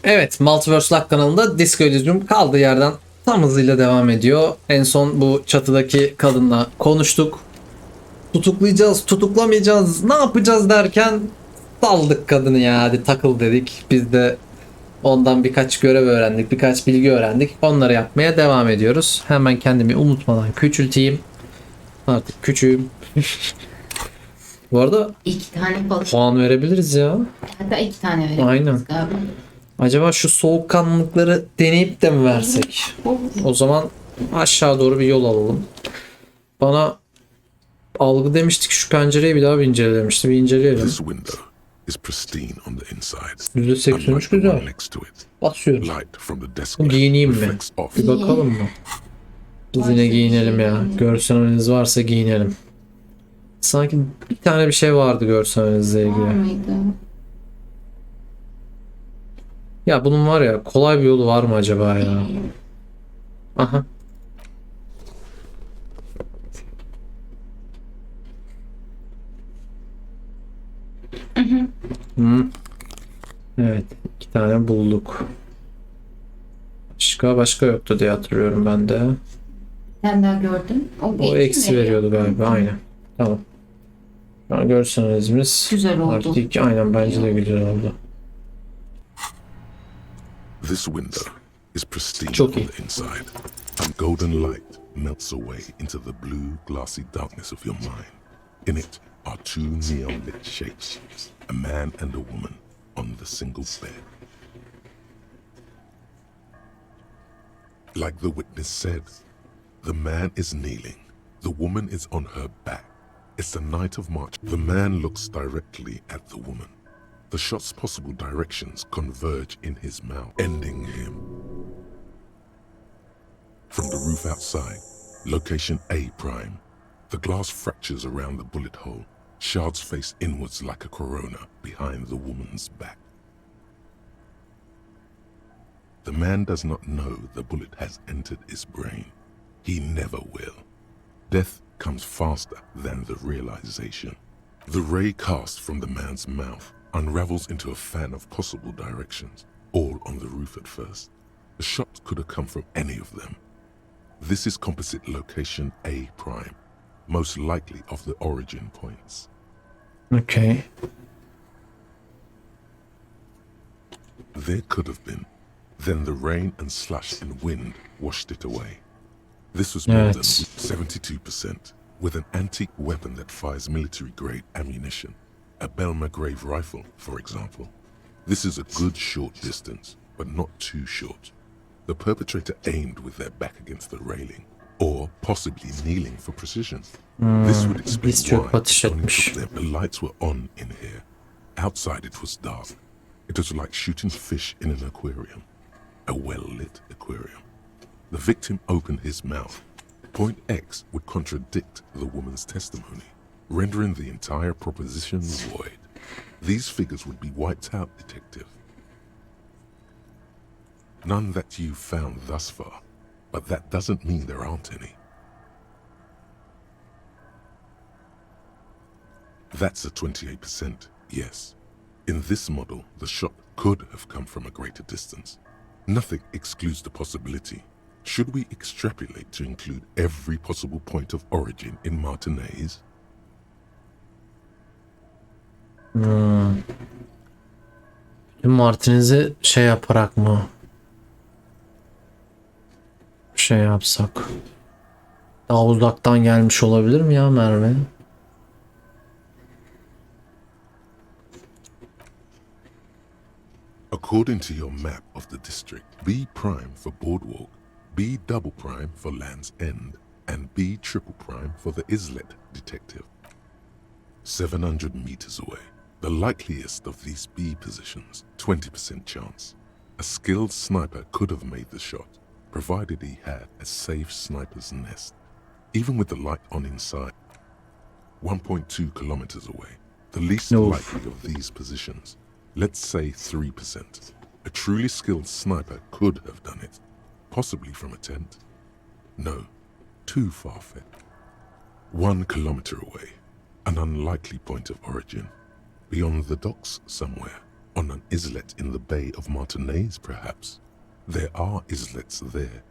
Evet, Multiverse Lock kanalında Disco Elysium kaldığı yerden tam hızıyla devam ediyor. En son bu çatıdaki kadınla konuştuk. Tutuklayacağız, tutuklamayacağız, ne yapacağız derken saldık kadını ya, hadi takıl dedik. Biz de ondan birkaç görev öğrendik, birkaç bilgi öğrendik. Onları yapmaya devam ediyoruz. Hemen kendimi unutmadan küçülteyim. Artık küçüğüm. Bu arada 2 tane balık. puan verebiliriz ya. Hatta 2 tane verebiliriz Aynen. galiba. Acaba şu soğukkanlılıkları deneyip de mi versek? O zaman aşağı doğru bir yol alalım. Bana algı demiştik, şu pencereyi bir daha bir incele demişti. Bir inceleyelim. This window is pristine on the inside. %83 Unlike the güzel. one next to it. Basıyorum. Light from the desk lamp Giyineyim mi? reflects off. Bir bakalım mı? Biz yine giyinelim ya. Görsel analiz varsa giyinelim. Sanki bir tane bir şey vardı görsel analizle Var ilgili. mıydı? Ya bunun var ya, kolay bir yolu var mı acaba ya? Aha. Hı. Evet, 2 tane bulduk. Başka yoktu diye hatırlıyorum ben de. Sen daha gördün. O eksi veriyordu galiba, aynen. Tamam. Şu an görsel analizimiz Güzel oldu. artık, aynen, bence de güzel oldu. This window is pristine Çok on iyi. the inside. And golden light melts away into the blue, glassy darkness of your mind. In it are 2 neon lit shapes, a man and a woman on the single bed. Like the witness said, the man is kneeling, the woman is on her back. It's the night of March. The man looks directly at the woman. The shot's possible directions converge in his mouth, ending him. From the roof outside, location A prime. The glass fractures around the bullet hole. Shards face inwards like a corona behind the woman's back. The man does not know the bullet has entered his brain. He never will. Death comes faster than the realization. The ray cast from the man's mouth unravels into a fan of possible directions, all on the roof at first. The shot could have come from any of them. This is composite location A prime, most likely of the origin points. Okay. There could have been. Then the rain and slush and wind washed it away. This was more than 72%, with an antique weapon that fires military-grade ammunition. A Belma Grave rifle, for example. This is a good short distance, but not too short. The perpetrator aimed with their back against the railing, or possibly kneeling for precision. This would explain Biz çok why atış it only etmiş. took them. The lights were on in here. Outside it was dark. It was like shooting fish in an aquarium. A well-lit aquarium. The victim opened his mouth. Point X would contradict the woman's testimony, rendering the entire proposition void. These figures would be wiped out, detective. None that you've found thus far, but that doesn't mean there aren't any. That's a 28%, yes. In this model, the shot could have come from a greater distance. Nothing excludes the possibility. Should we extrapolate to include every possible point of origin in Martinaise'de? Martinez'i şey yaparak mı? Şey yapsak. Daha uzaktan gelmiş olabilir mi ya Merve? According to your map of the district, B prime for boardwalk, B double prime for Land's End, and B triple prime for the islet, detective. 700 meters away. The likeliest of these B positions, 20% chance. A skilled sniper could have made the shot, provided he had a safe sniper's nest. Even with the light on inside. 1.2 kilometers away. The least likely of these positions. Let's say 3%. A truly skilled sniper could have done it. Possibly from a tent. No, too far-fetched. 1 kilometer away. An unlikely point of origin. Beyond the docks somewhere. On an islet in the Bay of Martinaise'de, perhaps. There are islets there,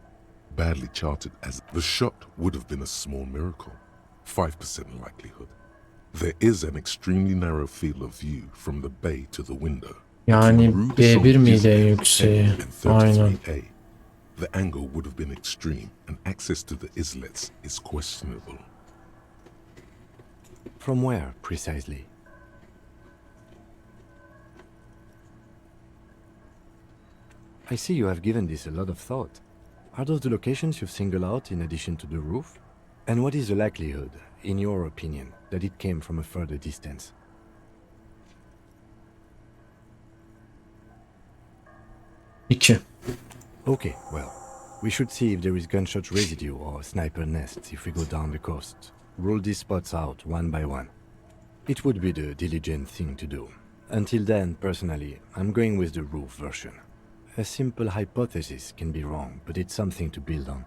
badly charted as the shot would have been a small miracle, 5% likelihood. There is an extremely narrow field of view from the bay to the window. Yani B1 miydi en yükseği? Aynen. The angle would have been extreme, and access to the islets is questionable. From where, precisely? I see you have given this a lot of thought. Are those the locations you've singled out in addition to the roof? And what is the likelihood, in your opinion, that it came from a further distance? İki. Okay, well, we should see if there is gunshot residue or sniper nests if we go down the coast. Rule these spots out one by one. It would be the diligent thing to do. Until then, personally, I'm going with the roof version. A simple hypothesis can be wrong, but it's something to build on.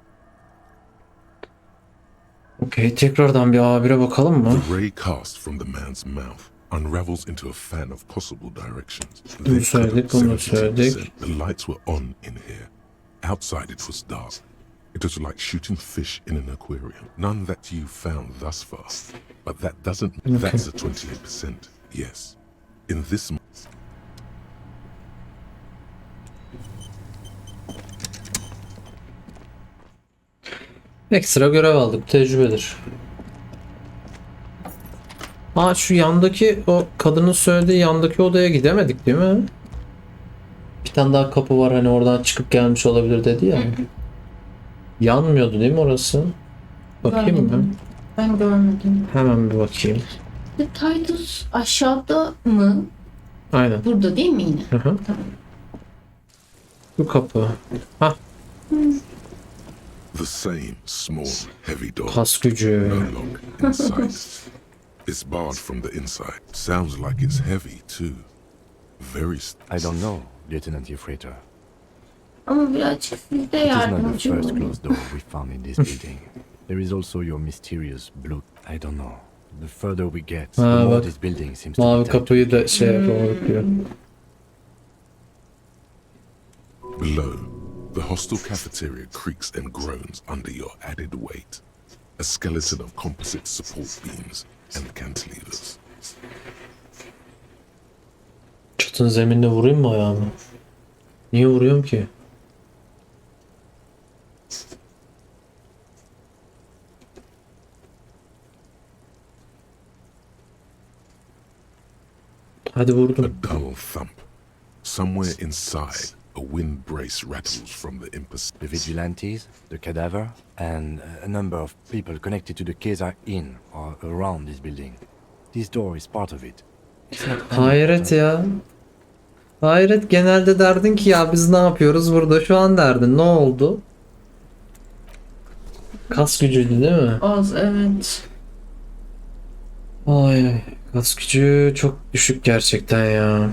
Okey, tekrardan bir A1'e bakalım mı? The ray cast from the man's mouth unravels into a fan of possible directions. Bunu söyledik, bunu söyledik. The lights were on in here. Outside it was dark. It was like shooting fish in an aquarium. None that you found thus far. But that doesn't... That's a 28%. Yes. In this... Ekstra görev aldık. Tecrübedir. Aa, şu yandaki o kadının söylediği yandaki odaya gidemedik değil mi? Bir tane daha kapı var, hani oradan çıkıp gelmiş olabilir dedi ya. Yanmıyordu değil mi orası? Bakayım mı? Görmedim. Ben görmedim. Hemen bir bakayım. Titus aşağıda mı? Aynen. Burada değil mi yine? Hı hı. Tamam. Bu kapı. Hah. The same small, heavy door. Kas gücü. No lock inside. It's barred from the inside. Sounds like it's heavy too. Very. I don't know, Lieutenant Euphrator. Ama birazcık sizde It is not the yardımcı first olun. closed door we found in this building. There is also your mysterious blue... I don't know. The further we get, the Ha, more bak. this building seems to be Mavi tied kapıyı da şey Hmm. yapıyor. Below, the hostel cafeteria creaks and groans under your added weight. A skeleton of composite support beams and cantilevers. Çatının zeminine vurayım mı ayağımı? Niye vuruyorum ki? Hadi A vurdum. dull thump. Somewhere inside, a wind brace rattles from the The vigilantes, the cadaver, and a number of people connected to the case are in or around this building. This door is part of it. It's not Hayret ya. Hayret, genelde derdin ki ya biz ne yapıyoruz burada, şu an derdin ne oldu? Kas gücüydü değil mi? Az, evet. Ay, kas gücü çok düşük gerçekten ya.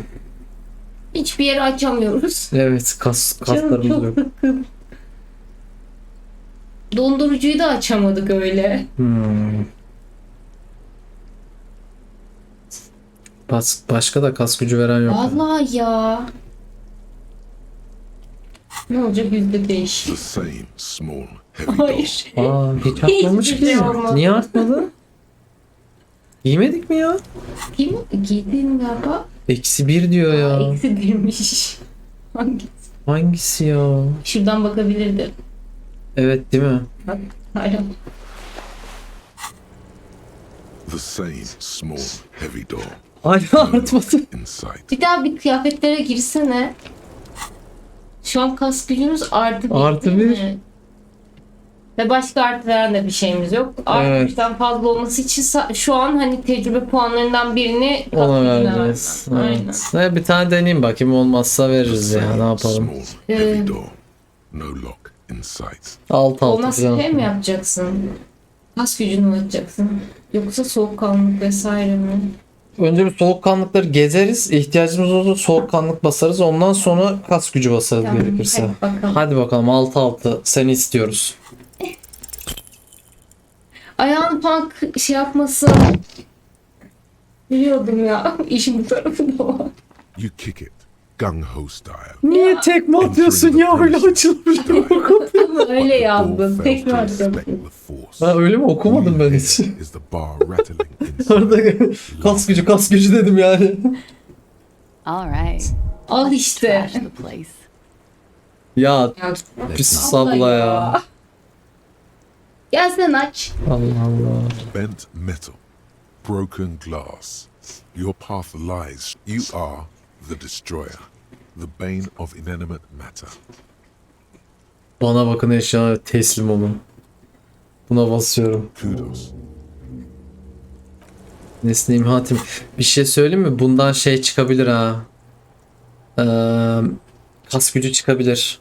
Hiçbir yeri açamıyoruz. Evet, Canım kaslarımız çok yok. sıkın. Dondurucuyu da açamadık öyle. Başka da kas gücü veren yok. Vallahi ya. Ne olacak %5? The same small, heavy door. Hayır. Aa, hiç artmamış Hiçbir şey ki. olmadı. Niye artmadı? Giymedik mi ya? Kim? Giydin galiba. -1 diyor ya. Eksi birmiş. Hangisi? Hangisi ya? Şuradan bakabilirdim. Evet değil mi? Bak hala. The same small, heavy door. Hala artmadı. Inside. Bir daha bir kıyafetlere girsene. Şu an kas gücümüz artı bir. Artı değil bir. mi? Ve başka artı veren de bir şeyimiz yok. Artı Evet. birden fazla olması için şu an hani tecrübe puanlarından birini kas Ona gücüne vereceğiz. vermem. Aynen. Evet. Bir tane deneyeyim bakayım, olmazsa veririz ya, ne yapalım. Small, heavy door. No lock inside. Alt Olmaz falan. şey mi yapacaksın? Kas gücünü mü açacaksın? Yoksa soğukkanlılık vesaire mi? Önce bir soğukkanlıkları gezeriz. İhtiyacımız olursa soğukkanlık basarız. Ondan sonra kas gücü basarız Tamam, gerekirse. hadi bakalım. Hadi bakalım, 6-6 seni istiyoruz. Ayağın punk şey yapması biliyordum ya. İşin bu tarafı da var. You kick it, gung ho style. Niye tekme atıyorsun ya, öyle açılmış bu kapı. Ama öyle The ball yazdın. fails to Tekrar inspect yapayım. with force. Ha, öyle mi, okumadım ben All you hiç. hear is the bar rattling inside. Orada kas gücü dedim yani. All right. Al Let's işte. trash the place. Ya Ya, pis Allah abla ya. Gel sen aç. Allah Allah. Bent metal, broken glass. Your path lies. You are the destroyer, the bane of inanimate matter. Bana bakın eşya, teslim olun. Buna basıyorum. Kudos. Nesne imhatim. Bir şey söyleyeyim mi? Bundan şey çıkabilir ha. Kas gücü çıkabilir.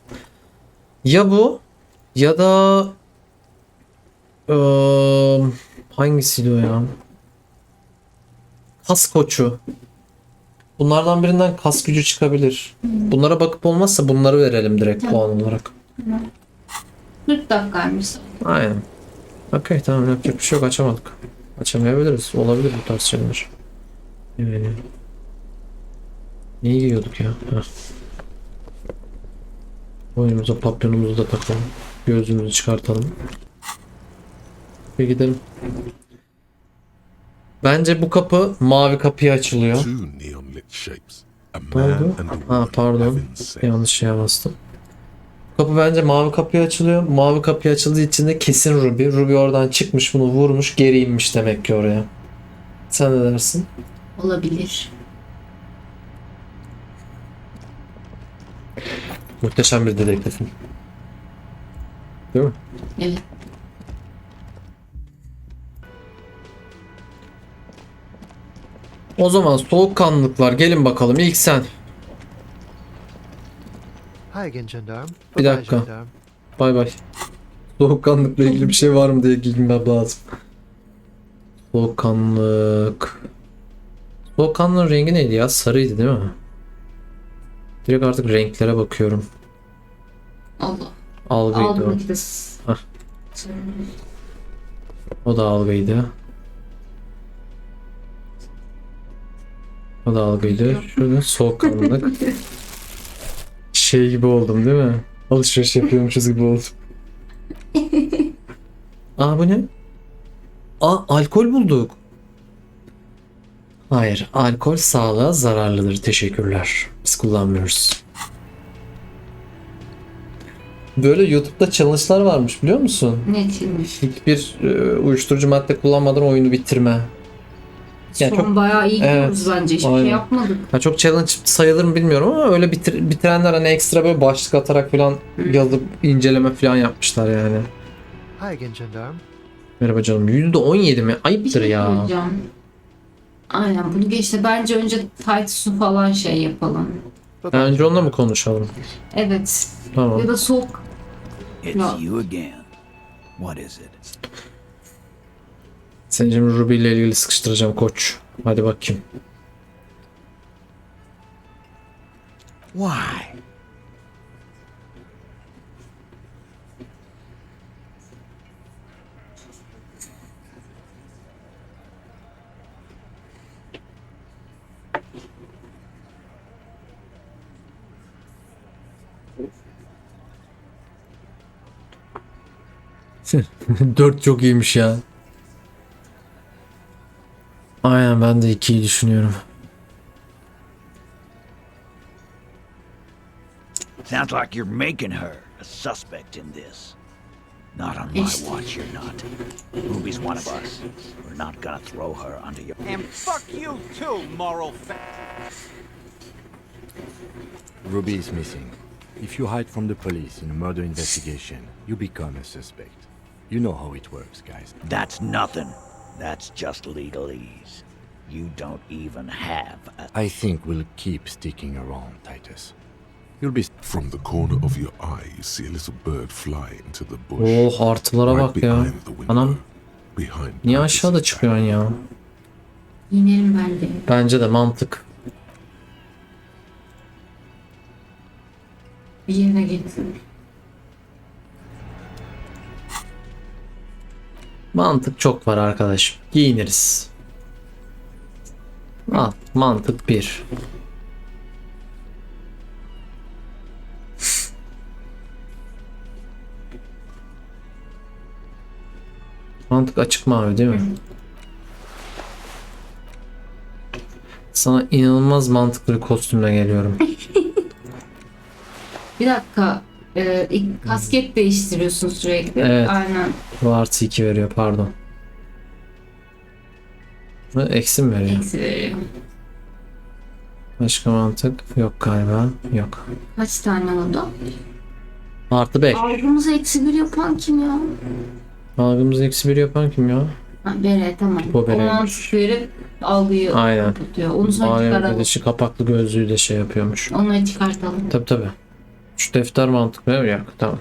Ya bu ya da hangisiydi o ya? Kas koçu. Bunlardan birinden kas gücü çıkabilir. Bunlara bakıp olmazsa bunları verelim direkt puan olarak. 40 dakikaymış. Aynen. Okey, tamam, yapacak bir şey yok, açamadık. Açamayabiliriz. Olabilir bu tarz şeyler. Yani. Neyi giyiyorduk ya? Heh. Boynumuza papyonumuzu da takalım. Gözlüğümüzü çıkartalım. Bir gidelim. Bence bu kapı mavi kapıya açılıyor. Two neon lit shapes. A Ne man oldu? and a Ha, woman pardon. having sex. Yanlış şeye bastım. Kapı bence mavi kapıya açılıyor. Mavi kapıya açıldığı için de kesin Ruby. Ruby oradan çıkmış, bunu vurmuş, geri inmiş demek ki oraya. Sen ne dersin? Olabilir. Muhteşem bir dedektifim. Değil mi? Evet. O zaman soğukkanlılıklar, gelin bakalım, ilk sen. Hi again, gendarme. Bir Bye-bye, dakika. gendarme. Bay bay. Soğukkanlılıkla ilgili bir şey var mı diye girmem lazım. Soğukkanlılık. Soğukkanlılığın rengi neydi ya? Sarıydı değil mi? Direkt artık renklere bakıyorum. Allah. Algıydı o. Aldım de. Hah. O da algıydı. O da algıydı. Şurada soğukkanlılık. Şey gibi oldum değil mi? Alışveriş yapıyormuşuz gibi oldum. Aa, bu ne? Aa, alkol bulduk. Hayır, alkol sağlığa zararlıdır. Teşekkürler. Biz kullanmıyoruz. Böyle YouTube'da challenge'lar varmış, biliyor musun? Ne çilmiş. Hiçbir uyuşturucu madde kullanmadan oyunu bitirme. Yani Son bayağı iyi gidiyoruz Evet, bence. Hiçbir aynen. şey yapmadık. Ya çok challenge sayılır mı bilmiyorum ama öyle bitirenler hani ekstra böyle başlık atarak falan yazıp inceleme falan yapmışlar yani. Hi again, gendarme. Merhaba canım. %17 mi? Bir Ayıptır şey ya. söyleyeceğim. Aynen, bunu geçti. Bence önce Titus'u falan şey yapalım. Bye-bye, Önce onunla mı gendarme. konuşalım? Evet. Tamam. Ya da soğuk. It's No. you again. What is it? Seni şimdi Ruby ile ilgili sıkıştıracağım koç. Hadi bakayım. Why? Dört çok iyiymiş ya. Aynen, ben de 2'yi düşünüyorum. Sounds like you're making her a suspect in this. Not on my İşte. watch, you're not. Ruby's one of us. We're not gonna throw her under your... And fuck you too, moral Ruby is missing. If you hide from the police in a murder investigation, you become a suspect. You know how it works, guys. That's nothing. That's just legalese. You don't even have a... I think we'll keep sticking around, Titus. You'll be From the corner of your eye, you see a little bird fly into the bush. Oh, artılara Right bak ya. behind the window. Anam, Behind niye Titus's aşağıda back. çıkıyorsun ya? İnelim bence. Bence de mantık. Bir yerine gitsin. Mantık çok var arkadaş. Giyiniriz. Al, mantık 1. Mantık açık mavi değil mi? Sana inanılmaz mantıklı bir kostümle geliyorum. Bir dakika. Kasket değiştiriyorsun sürekli. Evet. Aynen. Bu artı 2 veriyor pardon. Eksi mi veriyor? Eksi veriyor. Başka mantık yok galiba. Yok. Kaç tane oldu? Artı 5. Algımızı eksi bir yapan kim ya? Algımızı eksi 1 yapan kim ya? Ha, bere tamam. Bu O bereymiş. mantık verip algıyı Aynen. kapatıyor. Onu sonra Alem çıkaralım. ödeşi kapaklı gözlüğü de şey yapıyormuş. Onları çıkartalım. Tabi. Şu defter mantık mı? Yok tamam.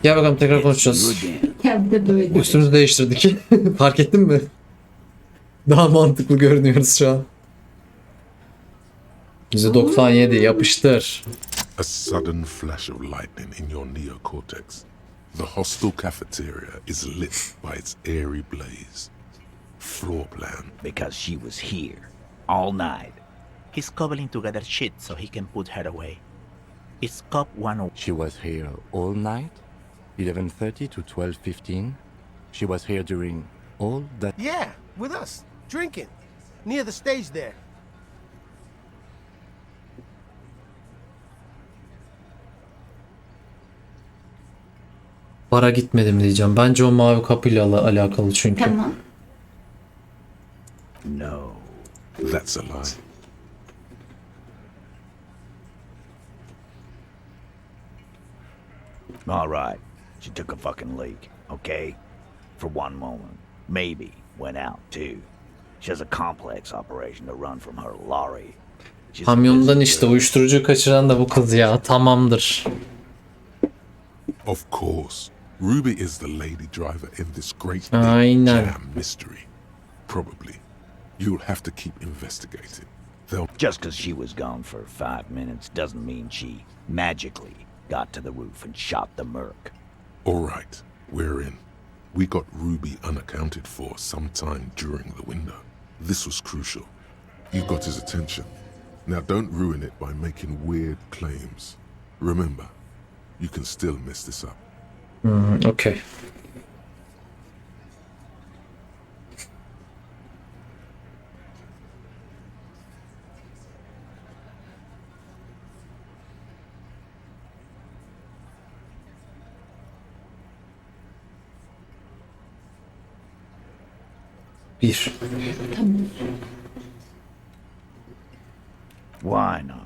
Gel bakalım tekrar konuşacağız. Hem de böyle. Üstümüzü değiştirdik. Fark ettin mi? Daha mantıklı görünüyoruz şu an. %97 yapıştır. A sudden flash of lightning in your neocortex. The hostel cafeteria is lit by its airy blaze. Floor plan. Because she was here all night. He's cobbling together shit so he can put her away. It's Cop 101. She was here all night, 11:30 to 12:15. She was here during all that. Yeah, with us, drinking, near the stage there. Bara gitmedim diyeceğim. Bence o mavi kapıyla alakalı çünkü. Tamam. No. That's a lie. All right. She took a fucking leak, okay? For one moment. Maybe went out too. She has a complex operation to run from her lorry. She's a Kamyondan busy işte girl. uyuşturucu kaçıran da bu kız ya. Tamamdır. Of course. Ruby is the lady driver in this great Aynen. jam mystery. Probably. You'll have to keep investigating. They'll Just because she was gone for 5 minutes doesn't mean she magically got to the roof and shot the merc. All right, we're in. We got Ruby unaccounted for sometime during the window. This was crucial. You got his attention. Now don't ruin it by making weird claims. Remember, you can still mess this up. Okey. Bir. Why not?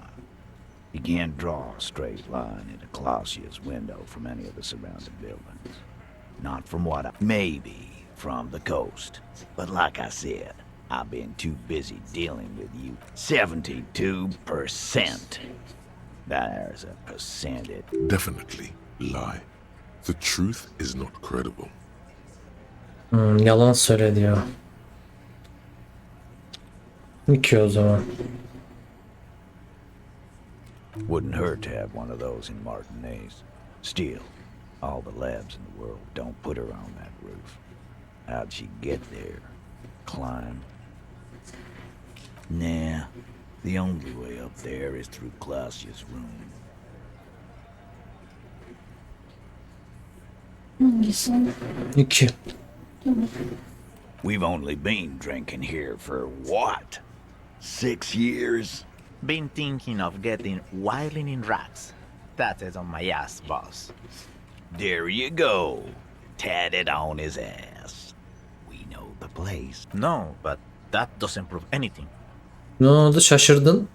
You can't draw a straight line into Clausia's window from any of the surrounding buildings. Not from what I... Maybe from the coast. But like I said, I've been too busy dealing with you. 72%. There's a percentage. Definitely lie. The truth is not credible. Yalan söyledi ya. 2 o zaman. Wouldn't hurt to have one of those in Martinaise'de. Still, all the labs in the world don't put her on that roof. How'd she get there? Climb? Nah, the only way up there is through Clausia's room. Hangisi? 2. We've only been drinking here for what? 6 years? Been thinking of getting wilding in rats. That is on my ass, boss. There you go. Tatted on his ass. We know the place. No, but that doesn't prove anything. Ne oldu şaşırdın?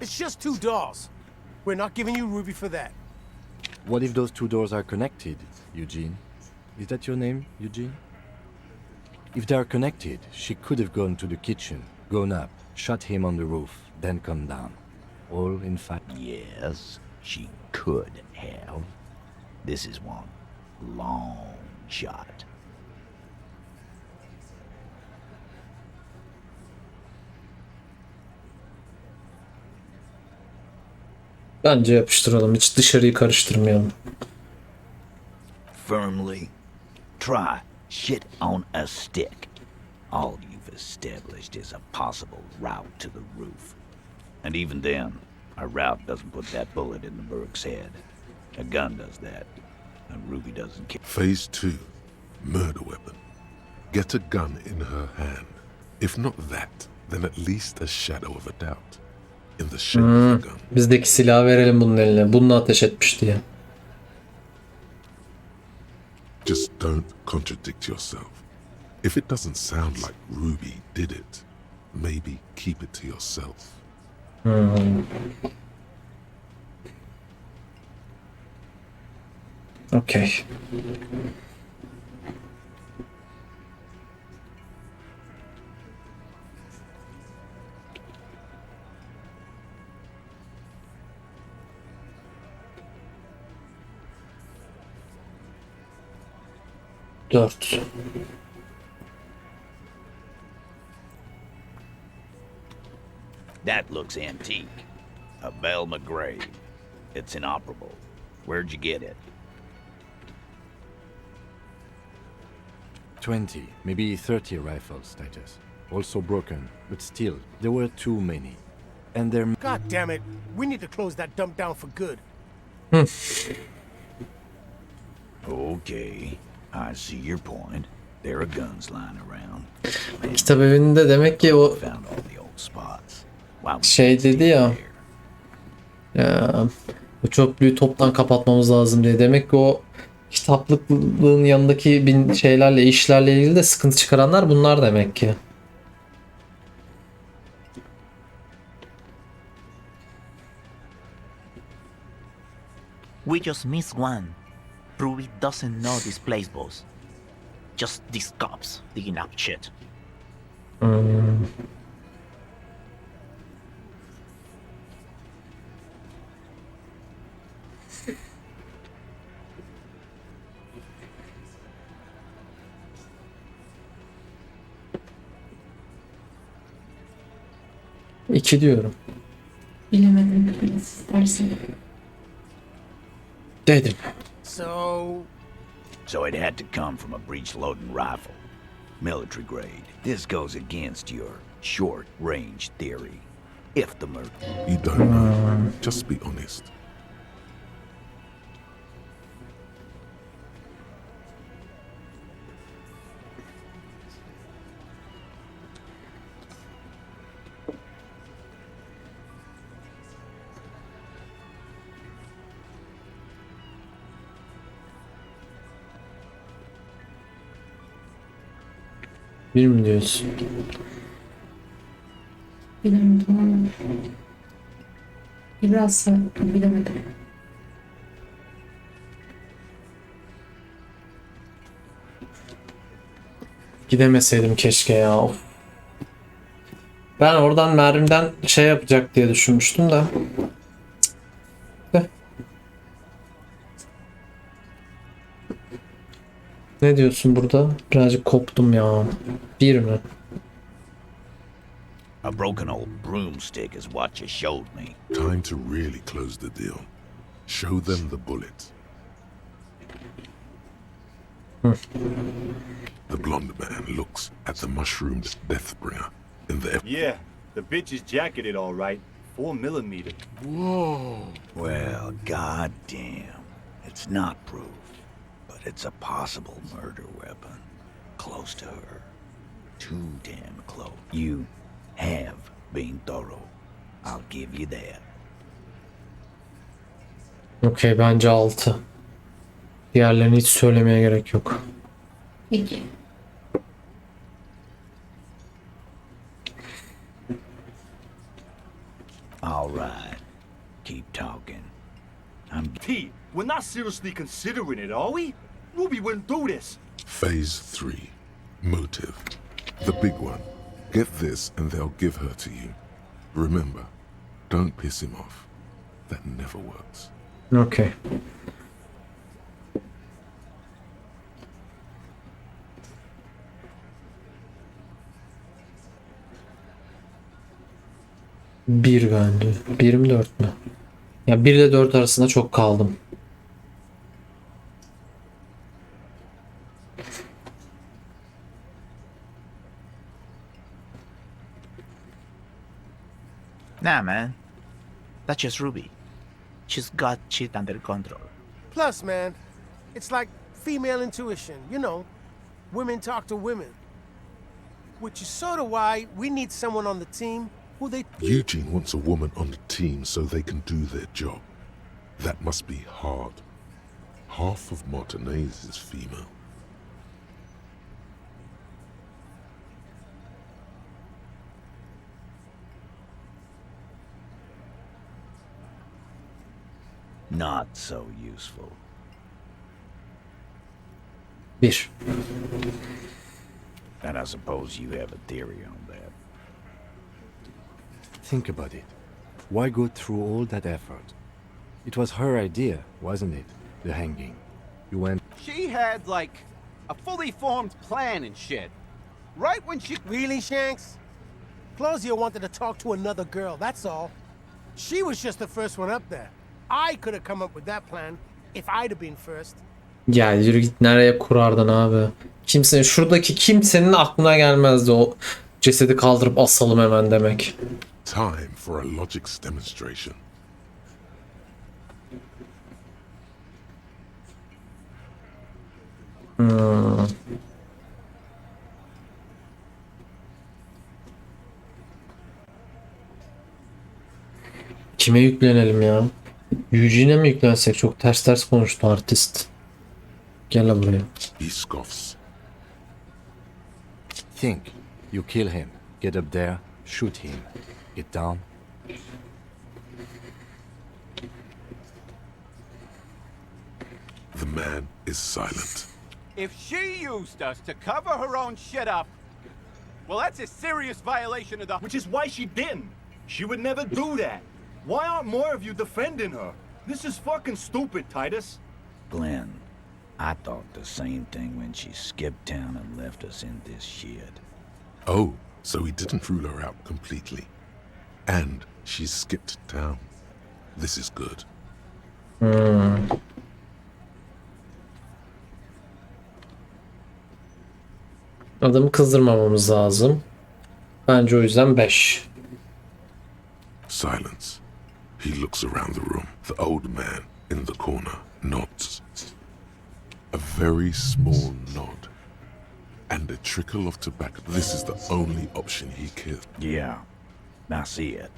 It's just 2 dolls. We're not giving you Ruby for that. What if those two doors are connected, Eugene? Is that your name, Eugene? If they are connected, she could have gone to the kitchen, gone up, shot him on the roof, then come down. All in fact. Yes, she could have. This is one long shot. Bence yapıştıralım. Hiç dışarıyı karıştırmayalım. Firmly. Try shit on a stick. All you've established is a possible route to the roof. And even then, our route doesn't put that bullet in the merc's head. A gun does that. and Ruby doesn't care. Phase 2, murder weapon. Get a gun in her hand. If not that, then at least a shadow of a doubt. In the shape of a gun. Bizdeki silahı verelim bunun eline. Bununla ateş etmiş diye. Just don't contradict yourself. If it doesn't sound like Ruby did it, maybe keep it to yourself. Okay. Dört. That looks antique. A Belle McGray. It's inoperable. Where'd you get it? 20, maybe 30 rifles, Titus. Also broken, but still, there were too many. And they're... God damn it. We need to close that dump down for good. Okay, I see your point. There are guns lying around. Kitap evinde demek ki o Found all the old spots. Why would şey you stay dedi ya. there? Bu çöplüğü toptan kapatmamız lazım diye. Demek ki o kitaplığın yanındaki şeylerle, işlerle ilgili de sıkıntı çıkaranlar bunlar demek ki. We just missed one. Ruby doesn't know this place, boss. Just these cops digging up shit. İki diyorum. Bilemedim. Nasıl istersen. Dedim. So it had to come from a breech-loading rifle. Military grade. This goes against your short-range theory. If the murder... You don't know. Just be honest. Bir mi diyorsun? Bilemedim ama. Biraz bilemedim. Gidemeseydim keşke ya. Of. Ben oradan mermiden şey yapacak diye düşünmüştüm de. Ne diyorsun burada? Birazcık koptum ya. Bir mi? A broken old broomstick is what you showed me. Time to really close the deal. Show them the bullet. The blonde man looks at the mushroomed Deathbringer in the... Yeah, the bitch is jacketed all right. 4mm. Whoa. Well, goddamn. It's not proof, but it's a possible murder weapon. Close to her. Too damn close. You have been thorough. I'll give you that. Okey, bence 6. Diğerlerini hiç söylemeye gerek yok. Peki. All right. Keep talking. T, we're not seriously considering it, are we? Ruby wouldn't do this. Phase 3. Motive. The big one. Get this and they'll give her to you. Remember, don't piss him off. That never works. Okey. Bir bence. 1 mi 4 mü? Ya 1 ile 4 arasında çok kaldım. Nah, man. That's just Ruby. She's got shit under control. Plus, man, It's like female intuition, you know. Women talk to women. Which is sort of why we need someone on the team who they... Eugene wants a woman on the team so they can do their job. That must be hard. Half of Martinaise'de is female. Not so useful. 1. And I suppose you have a theory on that. Think about it. Why go through all that effort? It was her idea, wasn't it? The hanging. You went... She had, like, a fully formed plan and shit. Right when she... Really, Shanks? Claudia wanted to talk to another girl, that's all. She was just the first one up there. I could have come up with that plan if I'd have been first. Ya yürü git, nereye kurardın abi? Şuradaki kimsenin aklına gelmezdi o cesedi kaldırıp asalım hemen demek. Time for a logics demonstration. Kime yüklenelim ya? Eugene'e mi yüklensek? Çok ters konuştu artist. Gel buraya. He scoffs. Think. You kill him. Get up there. Shoot him. Get down. The man is silent. If she used us to cover her own shit up, well, that's a serious violation of the... Which is why she didn't. She would never do that. Why aren't more of you defending her? This is fucking stupid, Titus. Glenn, I thought the same thing when she skipped town and left us in this shit. Oh, so he didn't rule her out completely. And she skipped town. This is good. Adamı kızdırmamamız lazım. Bence o yüzden 5. Silence. He looks around the room. The old man in the corner nods. A very small nod. And a trickle of tobacco. This is the only option he cares. Yeah, I see it.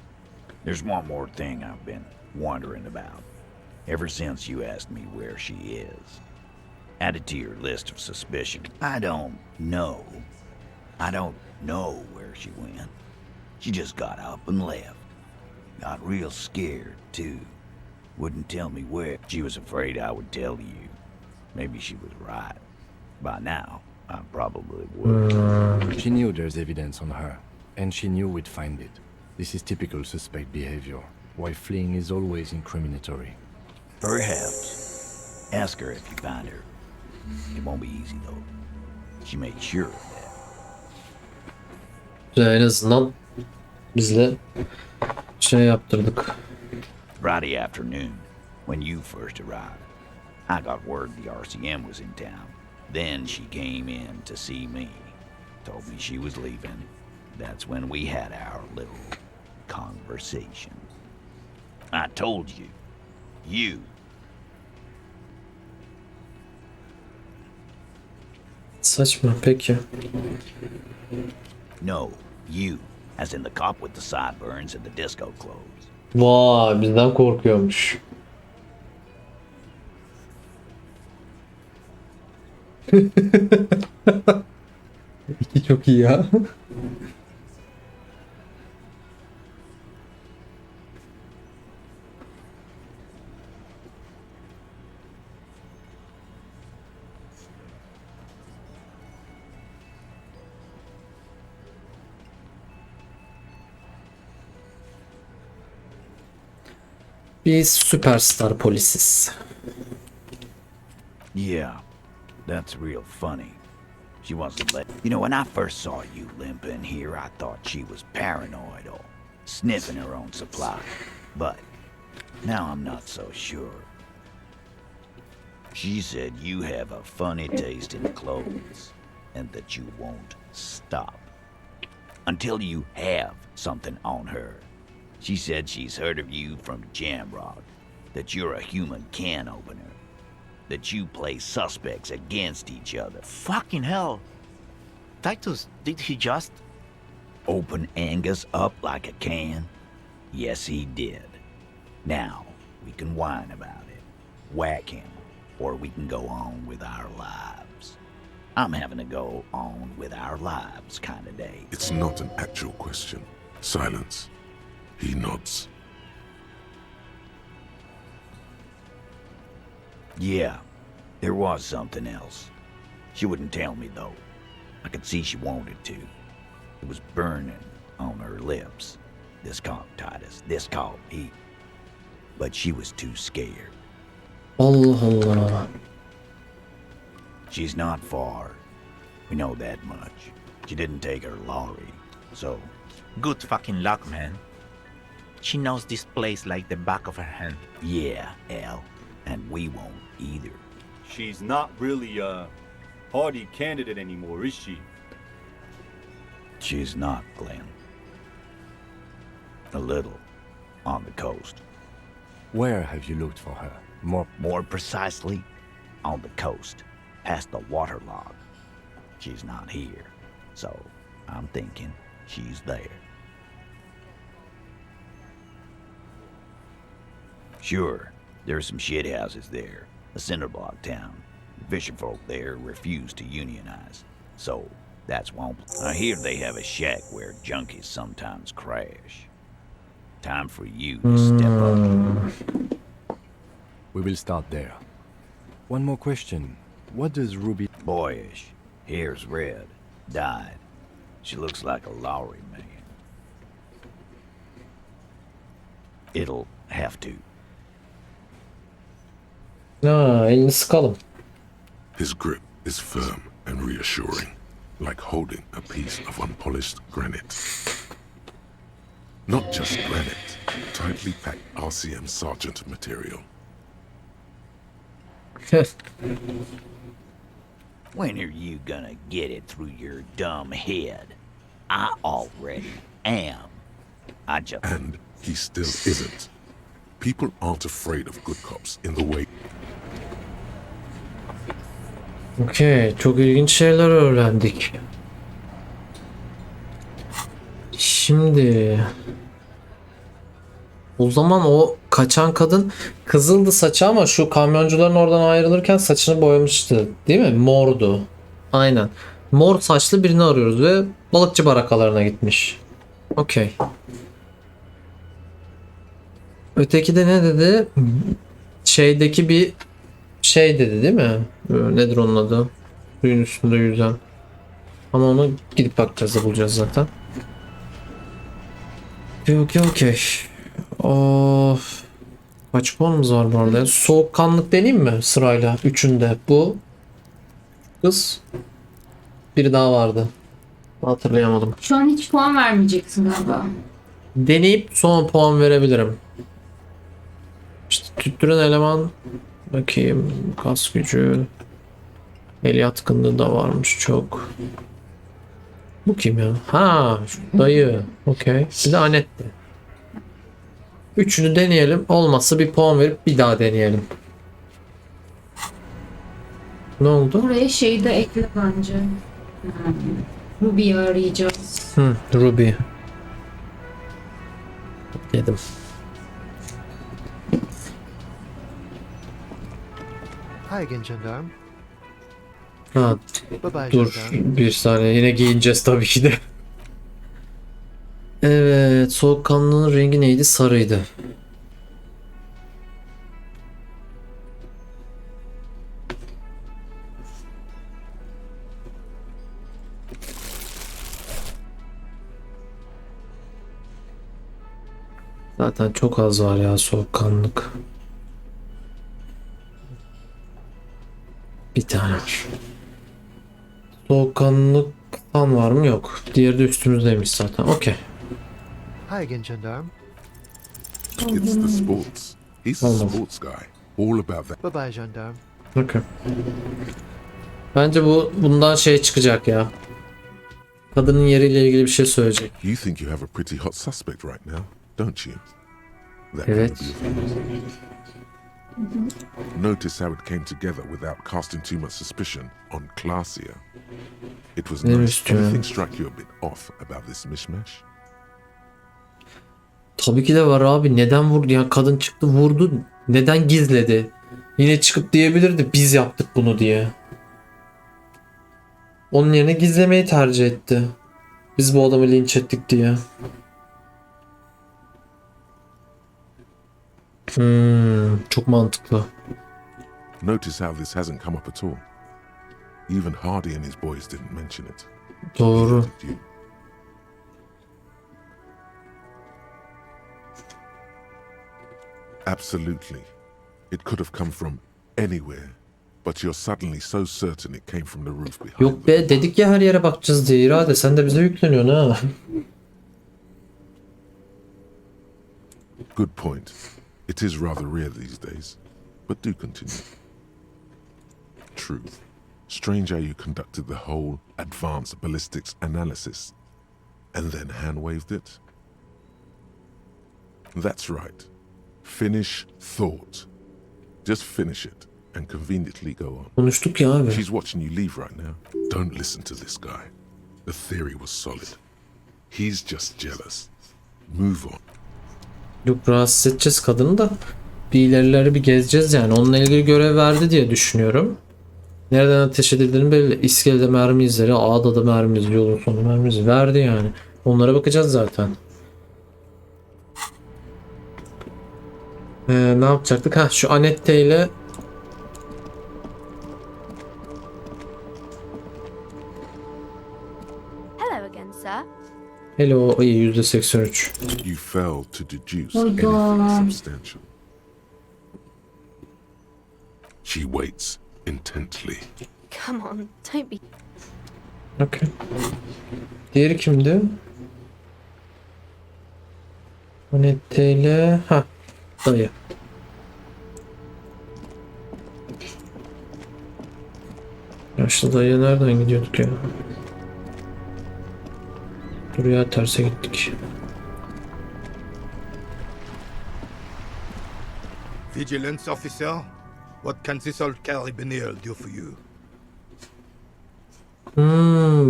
There's one more thing I've been wondering about. Ever since you asked me where she is. Added to your list of suspicion. I don't know where she went. She just got up and left. Got real scared, too. Wouldn't tell me where. She was afraid I would tell you. Maybe she was right. By now, I probably would. She knew there's evidence on her, and she knew we'd find it. This is typical suspect behavior, why fleeing is always incriminatory. Perhaps. Ask her if you find her. It won't be easy, though. She made sure of that. En azından bizle şey yaptırdık. Friday afternoon, when you first arrived, I got word the RCM was in town. Then she came in to see me. Told me she was leaving. That's when we had our little conversation. I told you. You. Saçma, peki. No, you. As in the cop with the sideburns and the disco clothes. Vay, bizden korkuyormuş. İki çok iyi ya. Biz süperstar polisiz. Yeah, that's real funny. She wasn't let... You know, when I first saw you limp in here, I thought she was paranoid or sniffing her own supply. But now I'm not so sure. She said you have a funny taste in clothes and that you won't stop until you have something on her. She said she's heard of you from Jamrock, that you're a human can opener. that you play suspects against each other. Fucking hell. Titus, did he just? Open Angus up like a can? Yes, he did. Now, we can whine about it, whack him, or we can go on with our lives. I'm having a go on with our lives kind of day. It's not an actual question. Silence. He nods. Yeah, there was something else. She wouldn't tell me, though. I could see she wanted to. It was burning on her lips. This caught Titus. This caught Pete. But she was too scared. Allah Allah. She's not far. We know that much. She didn't take her lorry, so... Good fucking luck, man. She knows this place like the back of her hand. Yeah, Al. And we won't either. She's not really a hardy candidate anymore, is she? She's not, Glenn. A little. On the coast. Where have you looked for her? More precisely, on the coast. Past the waterlog. She's not here. So, I'm thinking she's there. Sure, there's some shithouses there. A cinderblock town. Fisherfolk there refuse to unionize. So, that's one. I hear they have a shack where junkies sometimes crash. Time for you to step up. We will start there. One more question. What does Ruby... Boyish. Hair's red. Dyed. She looks like a lorry man. It'll have to. Elini sıkalım. His grip is firm and reassuring, like holding a piece of unpolished granite. Not just granite, tightly packed RCM Sergeant material. When are you gonna get it through your dumb head? I already am. And he still isn't. People aren't afraid of good cops in the way... Okey, çok ilginç şeyler öğrendik. Şimdi o zaman o kaçan kadın kızıldı saçı ama şu kamyoncuların oradan ayrılırken saçını boyamıştı, değil mi? Mordu. Aynen. Mor saçlı birini arıyoruz ve balıkçı barakalarına gitmiş. Okey. Öteki de ne dedi? Şeydeki bir şey dedi, değil mi? Nedir onun adı? Suyun üstünde yüzen. Ama onu gidip bakacağız da bulacağız zaten. Okey. Of. Kaç puanımız var bu arada? Soğukkanlık deneyim mi sırayla? Üçünde. Bu. Kız. Biri daha vardı. Hatırlayamadım. Şu an hiç puan vermeyeceksin galiba. Deneyip son puan verebilirim. İşte tüttüren eleman. Bakayım. Kas gücü. El yatkınlığı da varmış çok. Bu kim ya? Ha, şu dayı. Okey. Bir de Anet'ti. Üçünü deneyelim. Olmazsa bir puan verip bir daha deneyelim. Ne oldu? Buraya şeyi de ekle bence. Ruby'yi arayacağız. Ruby. Yedim. Hi again, gendarme. Ha, Bye bye, dur gendarme. bir saniye. Yine giyineceğiz tabii ki de. Evet, soğukkanlının rengi neydi? Sarıydı. Zaten çok az var ya soğukkanlılık. Bir tane var. Soğukkanlılıktan var mı? Yok. Diğeri de üstümüzdeymiş zaten. Okey. Hi again, gendarme. It's the sports. He's a sports guy. All about that. Bye bye, gendarme. Okey. Bence bundan şey çıkacak ya. Kadının yeriyle ilgili bir şey söyleyecek. You think you have a pretty hot suspect right now, don't you? That Evet. can be of use. Notice how it came together without casting too much suspicion on Clausia. It was Ne nice. istiyor? Anything struck you a bit off about this mishmash? Tabii ki de var abi. Neden vurdu? Ya kadın çıktı vurdu. Neden gizledi? Yine çıkıp diyebilirdi biz yaptık bunu diye. Onun yerine gizlemeyi tercih etti. Biz bu adamı linç ettik diye. Çok mantıklı. Notice how this hasn't come up at all. Even Hardy and his boys didn't mention it. Doğru. Neither did you. Absolutely. It could have come from anywhere. But you're suddenly so certain it came from the roof behind Yok them. be dedik ya her yere bakacağız diye İrade. Sen de bize yükleniyorsun ha. Good point. It is rather rare these days. But do continue. True. Strange how you conducted the whole advanced ballistics analysis and then hand-waved it. That's right. Finish thought. Just finish it and conveniently go on. Konuştuk ya abi. She's watching you leave right now. Don't listen to this guy. The theory was solid. He's just jealous. Move on. Yok rahatsız edeceğiz kadını da. Bir ilerileri bir gezeceğiz yani. Onunla ilgili görev verdi diye düşünüyorum. Nereden ateş edildiğini belli. İskelede mermi izleri, ağda da mermi izleri, yolun sonu mermi izleri verdi yani. Onlara bakacağız zaten. Ne yapacaktık? Ha şu Anette ile Hello again, sir. hello iyi %83. You failed to deduce Hayda. anything substantial. She waits intently. Come on, don't be. Okay. Diğeri kimdi? Anette ile ha dayı. Yaşlı dayıya nereden gidiyorduk ya? Dur ya terse gittik. Vigilance officer, what can this old carabinier do for you?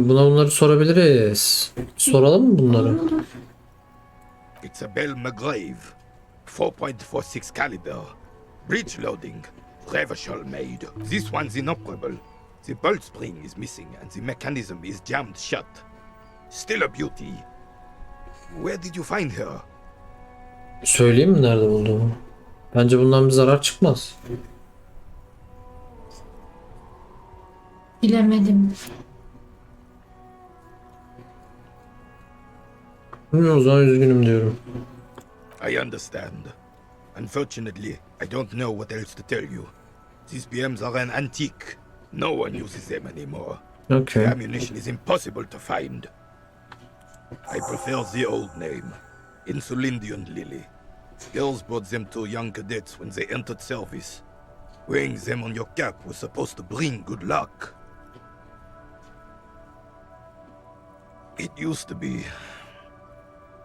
Buna bunları sorabiliriz. Soralım mı bunları? It's a Bell McGrave, 4.46 caliber, breech loading, reversal made. This one's inoperable. The bolt spring is missing and the mechanism is jammed shut. Still a beauty. Where did you find her? Söyleyeyim mi nerede bulduğumu? Bence bundan bir zarar çıkmaz. Bilemedim. O zaman üzgünüm diyorum. I understand. Unfortunately, I don't know what else to tell you. These BMs are an antique. No one uses them anymore. Okay. The ammunition is impossible to find. I prefer the old name, Insulindian Lily. Girls bought them to young cadets when they entered service. Wearing them on your cap was supposed to bring good luck. It used to be.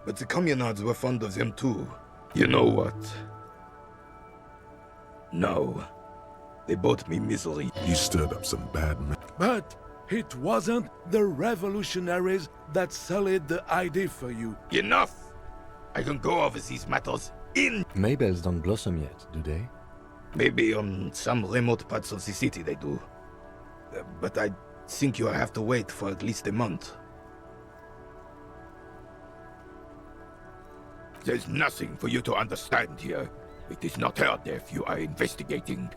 But the communards were fond of them too. You know what? No. They brought me misery. You stirred up some bad But it wasn't the revolutionaries that sullied the ID for you. Enough! I can go over these matters in... Maybells don't blossom yet, do they? Maybe on some remote parts of the city they do. But I think you'll have to wait for at least a month. There's nothing for you to understand here. It is not her death you are investigating.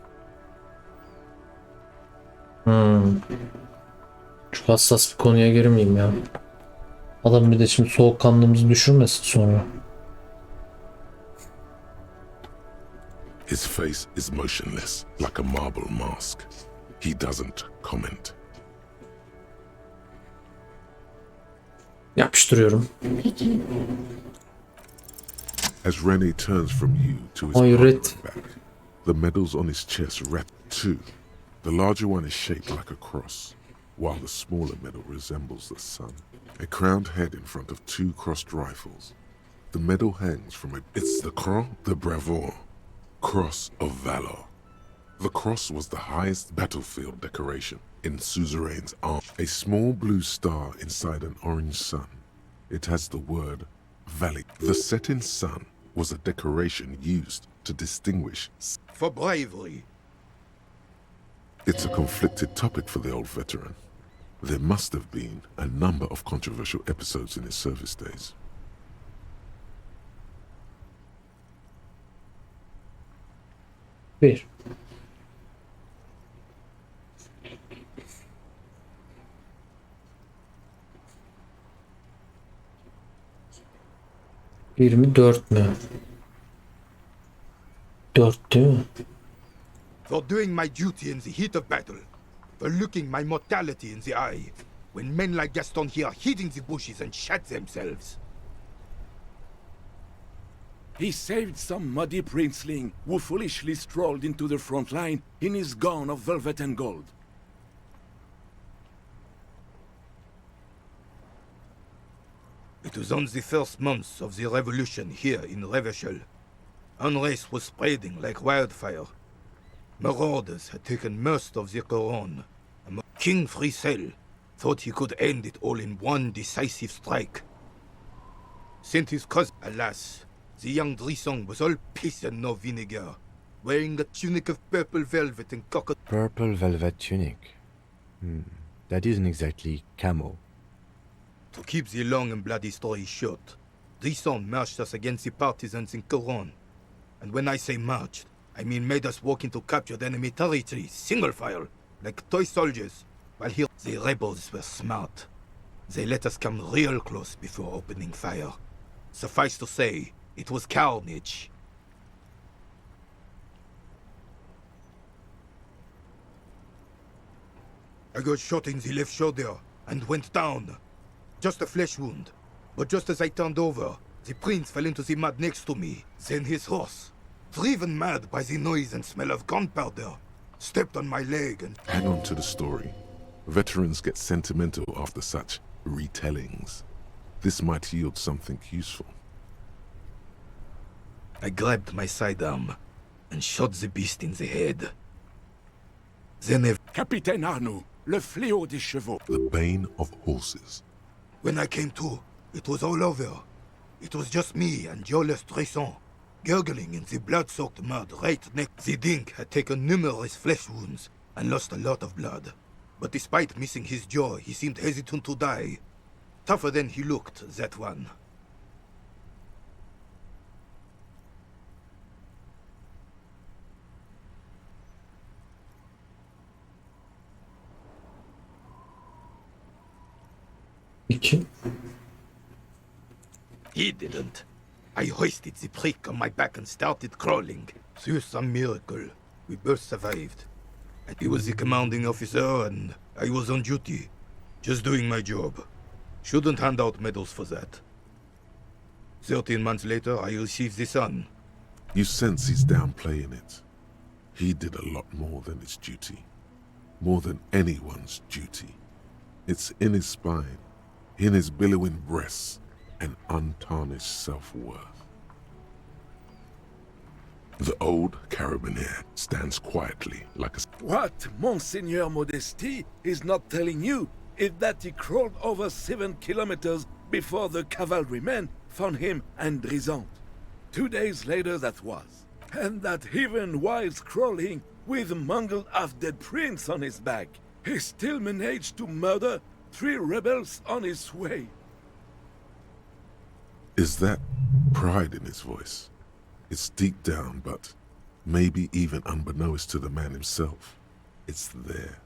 Çok hassas bir konuya girmeyeyim ya. Adam bir de şimdi soğukkanlığımızı düşürmesin sonra. His face is motionless, like a marble mask. He doesn't comment. Yapıştırıyorum. Peki. As Rene turns from you to his Hayret. partner and back, the medals on his chest wrap too. The larger one is shaped like a cross, while the smaller medal resembles the sun. A crowned head in front of two crossed rifles. The medal hangs from a... It's the Croix de Bravoure, Cross of Valor. The cross was the highest battlefield decoration in suzerain's arm. A small blue star inside an orange sun. It has the word valley. The setting sun was a decoration used to distinguish for bravery. It's a conflicted topic for the old veteran. There must have been a number of controversial episodes in his service days. Bir. ...24 mü? 4 değil mi? For doing my duty in the heat of battle. For looking my mortality in the eye. When men like Gaston here hid in the bushes and shot themselves. He saved some muddy princeling who foolishly strolled into the front line in his gown of velvet and gold. It was on the first months of the revolution here in Revachol. Unrest was spreading like wildfire. Marauders had taken most of the Couronne. King Frisel thought he could end it all in one decisive strike. Sent his cousin, alas, the young Drisson was all piss and no vinegar, wearing a tunic of purple velvet and cocked... Purple velvet tunic. That isn't exactly camo. To keep the long and bloody story short, Drisson marched us against the partisans in Couronne. And when I say marched, I mean made us walk into captured enemy territory, single file, like toy soldiers, while here the rebels were smart. They let us come real close before opening fire. Suffice to say, it was carnage. I got shot in the left shoulder and went down. Just a flesh wound. But just as I turned over, the prince fell into the mud next to me. Then his horse, driven mad by the noise and smell of gunpowder, stepped on my leg and... Hang on to the story. Veterans get sentimental after such retellings. This might yield something useful. I grabbed my sidearm and shot the beast in the head. Then Capitaine Arnoux, le fléau des chevaux. The bane of horses. When I came to, it was all over. It was just me and Jolas Tresson, gurgling in the blood-soaked mud right next. The dink had taken numerous flesh wounds and lost a lot of blood. But despite missing his jaw, he seemed hesitant to die. Tougher than he looked, that one. He didn't. I hoisted the prick on my back and started crawling. Through some miracle, we both survived. And he was the commanding officer and I was on duty. Just doing my job. Shouldn't hand out medals for that. 13 months later, I received the son. You sense he's downplaying it. He did a lot more than his duty. More than anyone's duty. It's in his spine, in his billowing breasts, and untarnished self-worth. The old carabinier stands quietly like a... What Monseigneur Modesty is not telling you is that he crawled over 7 kilometers before the cavalrymen found him and Drisant. 2 days later that was. And that even while crawling with a mangled half-dead prince on his back, he still managed to murder 3 rebels on his way. Is that pride in his voice? It's deep down, but maybe even unbeknownst to the man himself, it's there.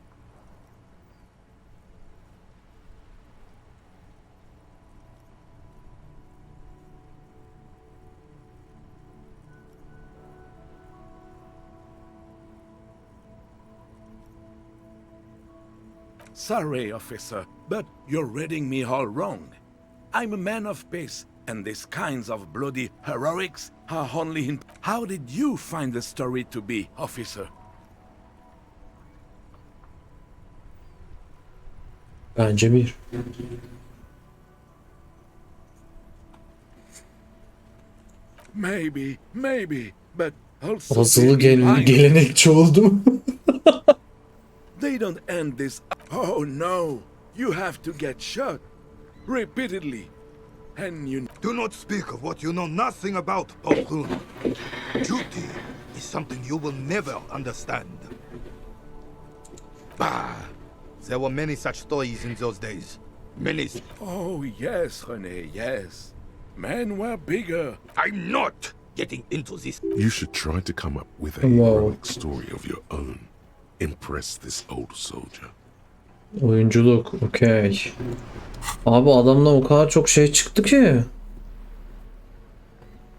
Sorry, officer, but you're reading me all wrong. I'm a man of peace, and these kinds of bloody heroics are only in... How did you find the story to be, officer? Bence 1. Maybe, but Also, Azılı bear in mind, gelenekçi oldum. they don't end this. Oh no! You have to get shot repeatedly, and you. Do not speak of what you know nothing about, Paul. Duty is something you will never understand. Bah! There were many such stories in those days. Many. Oh yes, René. Yes, men were bigger. I'm not getting into this. You should try to come up with a Wow. heroic story of your own. Impress this old soldier. Oyunculuk, okey. Abi adamdan o kadar çok şey çıktı ki.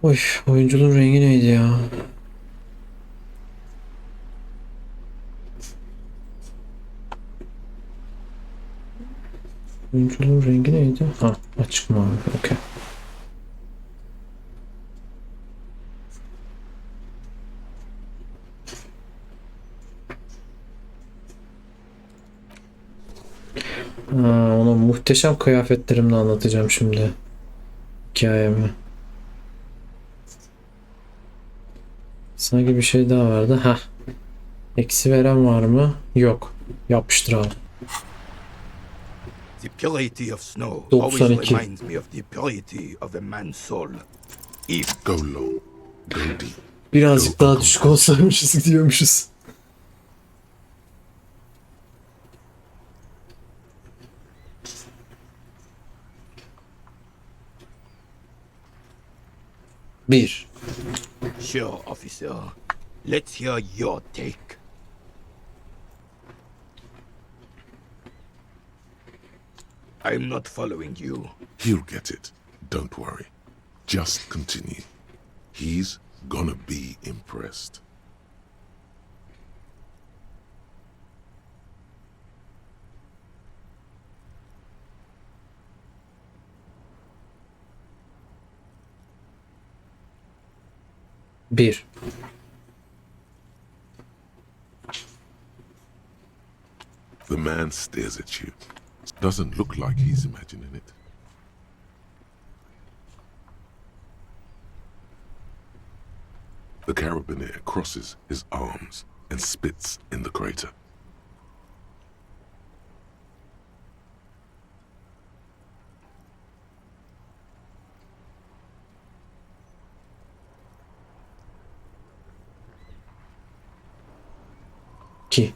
Oy, oyunculuğun rengi neydi ya? Oyunculuğun rengi neydi? Ha, açık mavi, okey. Onu muhteşem kıyafetlerimle anlatacağım şimdi. Hikayemi. Sanki bir şey daha vardı. Ha. Eksi veren var mı? Yok. Yapıştır abi. The purity of snow 92. always reminds me of the purity of a man's soul. If Go long, go deep. Birazcık daha düşük olsaymışız diyormuşuz. Bir. Sure, officer. Let's hear your take. I'm not following you. He'll get it. Don't worry. Just continue. He's gonna be impressed. Bir. The man stares at you. Doesn't look like he's imagining it. The carabiner crosses his arms and spits in the crater. İki.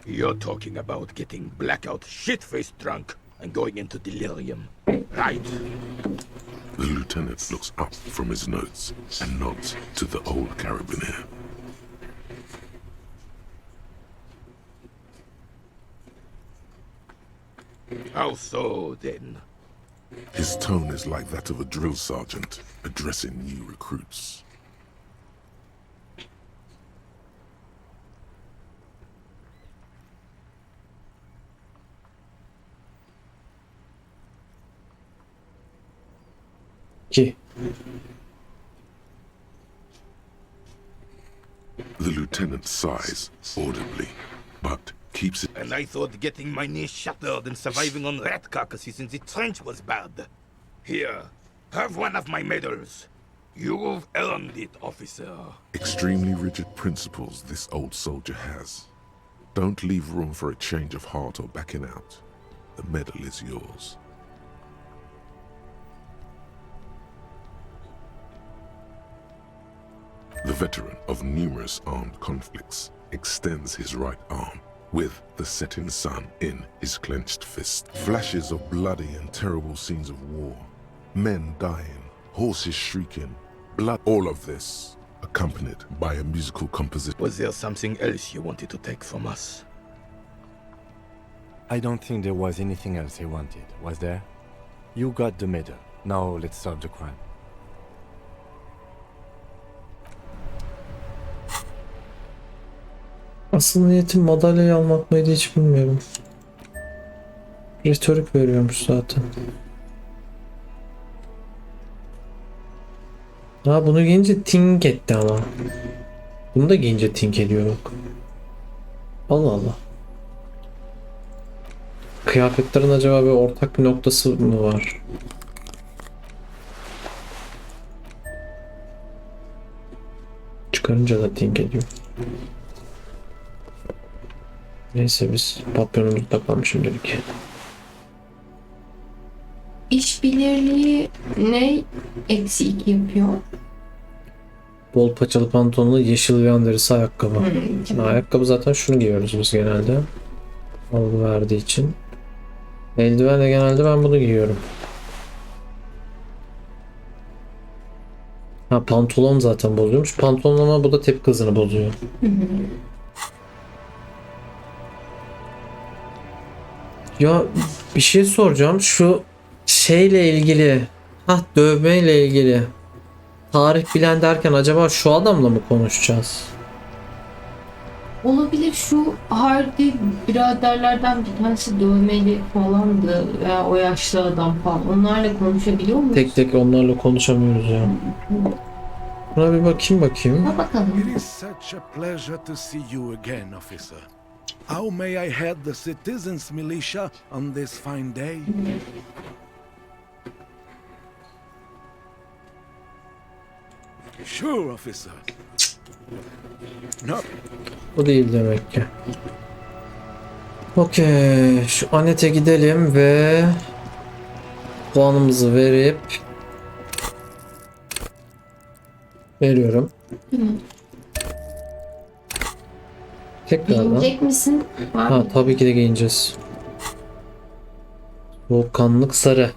You're talking about getting blackout shit-faced drunk and going into delirium, right? The lieutenant looks up from his notes and nods to the old carabiner. How so, then? His tone is like that of a drill sergeant addressing new recruits. İki. The lieutenant sighs audibly, but keeps it. And I thought getting my knee shattered and surviving on rat carcasses in the trench was bad. Here, have one of my medals. You've earned it, officer. Extremely rigid principles this old soldier has. Don't leave room for a change of heart or backing out. The medal is yours. The veteran of numerous armed conflicts extends his right arm with the setting sun in his clenched fist. Flashes of bloody and terrible scenes of war. Men dying, horses shrieking, blood. All of this accompanied by a musical composition. Was there something else you wanted to take from us? I don't think there was anything else he wanted, was there? You got the medal. Now let's solve the crime. Asıl niyetim madalyayı almak mıydı hiç bilmiyorum. Retorik veriyormuş zaten. Ha bunu giyince think etti ama. Bunu da giyince think ediyor bak. Allah Allah. Kıyafetlerin acaba bir ortak bir noktası mı var? çıkarınca da ding ediyor. Neyse biz papyonumuzu takalım şimdilik. İşbirliği ne -2 yapıyor? Bol paçalı pantolonlu yeşil ve derisi ayakkabı. Tamam. Ayakkabı zaten şunu giyiyoruz biz genelde. Algı verdiği için. Eldiven de genelde ben bunu giyiyorum. Ha pantolon zaten bozuyormuş. Pantolon ama bu da tepki hızını bozuyor. Ya bir şey soracağım. Şu şeyle ilgili. Dövmeyle ilgili. Tarih bilen derken acaba şu adamla mı konuşacağız? Olabilir, şu Hardy biraderlerden bir tanesi dövmeli falandı veya o yaşlı adam falan. Onlarla konuşabiliyor muyuz? Tek tek onlarla konuşamıyoruz ya. Buna bir bakayım. Ha, bakalım. It is such a pleasure to see you again, officer. How may I head the citizens' militia on this fine day? Sure, officer. No. Bu değil demek ki. Okey. Şu Anet'e gidelim ve puanımızı verip veriyorum. Tekrardan. Giyecek misin? Var mı? Tabii ki de giyineceğiz. Soğukkanlık sarı.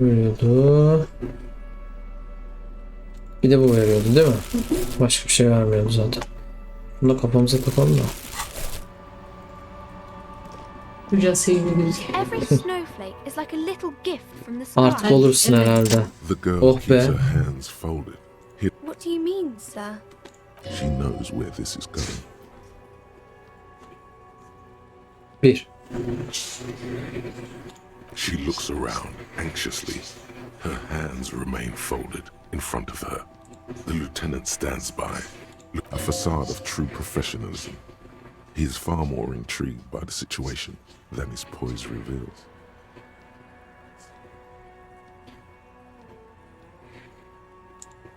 Veriyordu. Bir de bu veriyordu değil mi? Başka bir şey vermiyordu zaten. Bunu da kafamıza takalım da. Kuca sevimli gözüküyor. Every snowflake is like a little gift from the sky. Artık olursun herhalde. The girl Oh keeps be. her hands folded. What do you mean, sir? She knows where this is going. 1. She looks around anxiously. Her hands remain folded in front of her. The lieutenant stands by, a facade of true professionalism. He is far more intrigued by the situation than his poise reveals.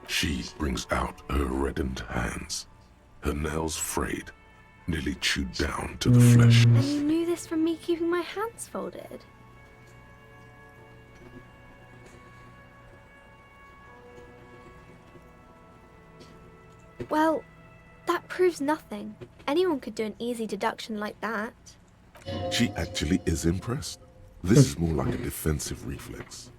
She brings out her reddened hands, her nails frayed, nearly chewed down to the flesh. And you knew this from me keeping my hands folded? Well, that proves nothing. Anyone could do an easy deduction like that. She actually is impressed. This is more like a defensive reflex.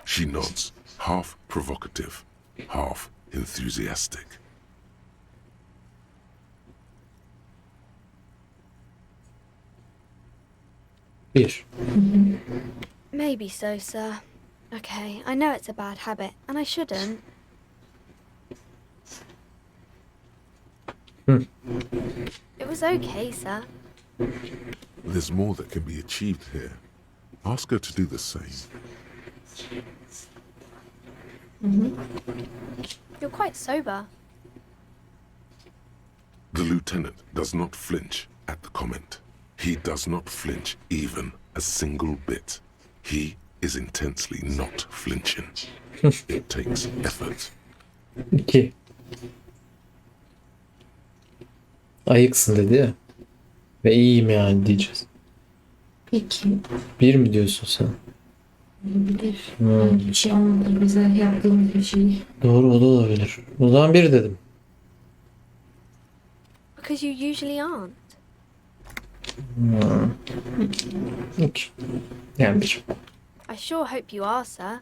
She nods, half provocative, half enthusiastic. Bir. Maybe so, sir. Okay, I know it's a bad habit, and I shouldn't. It was okay, sir. There's more that can be achieved here. Ask her to do the same. You're quite sober. The lieutenant does not flinch at the comment. He does not flinch even a single bit. He is intensely not flinching. It takes effort. 2. Ayıksın dedi ya. Ve iyiyim yani diyeceğiz. Peki. 1 mi diyorsun sen? Olabilir. Bir şey anlatır bize yaptığımız bir şey. Doğru, o da olabilir. O zaman 1 dedim. Because you usually aren't. 2. Yani 1. I sure hope you are, sir.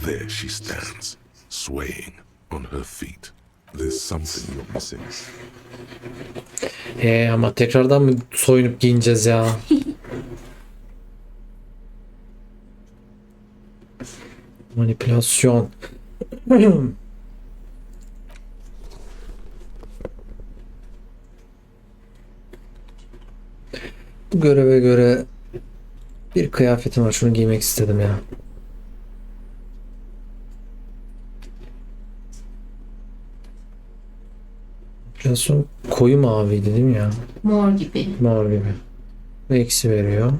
There she stands, swaying on her feet. There's something you're missing. Ama tekrardan mı soyunup giyineceğiz ya? Manipülasyon. Bu göreve göre bir kıyafetim var. Şunu giymek istedim ya. En son koyu maviydi değil mi ya? Mor gibi. Mor gibi. Eksi veriyor.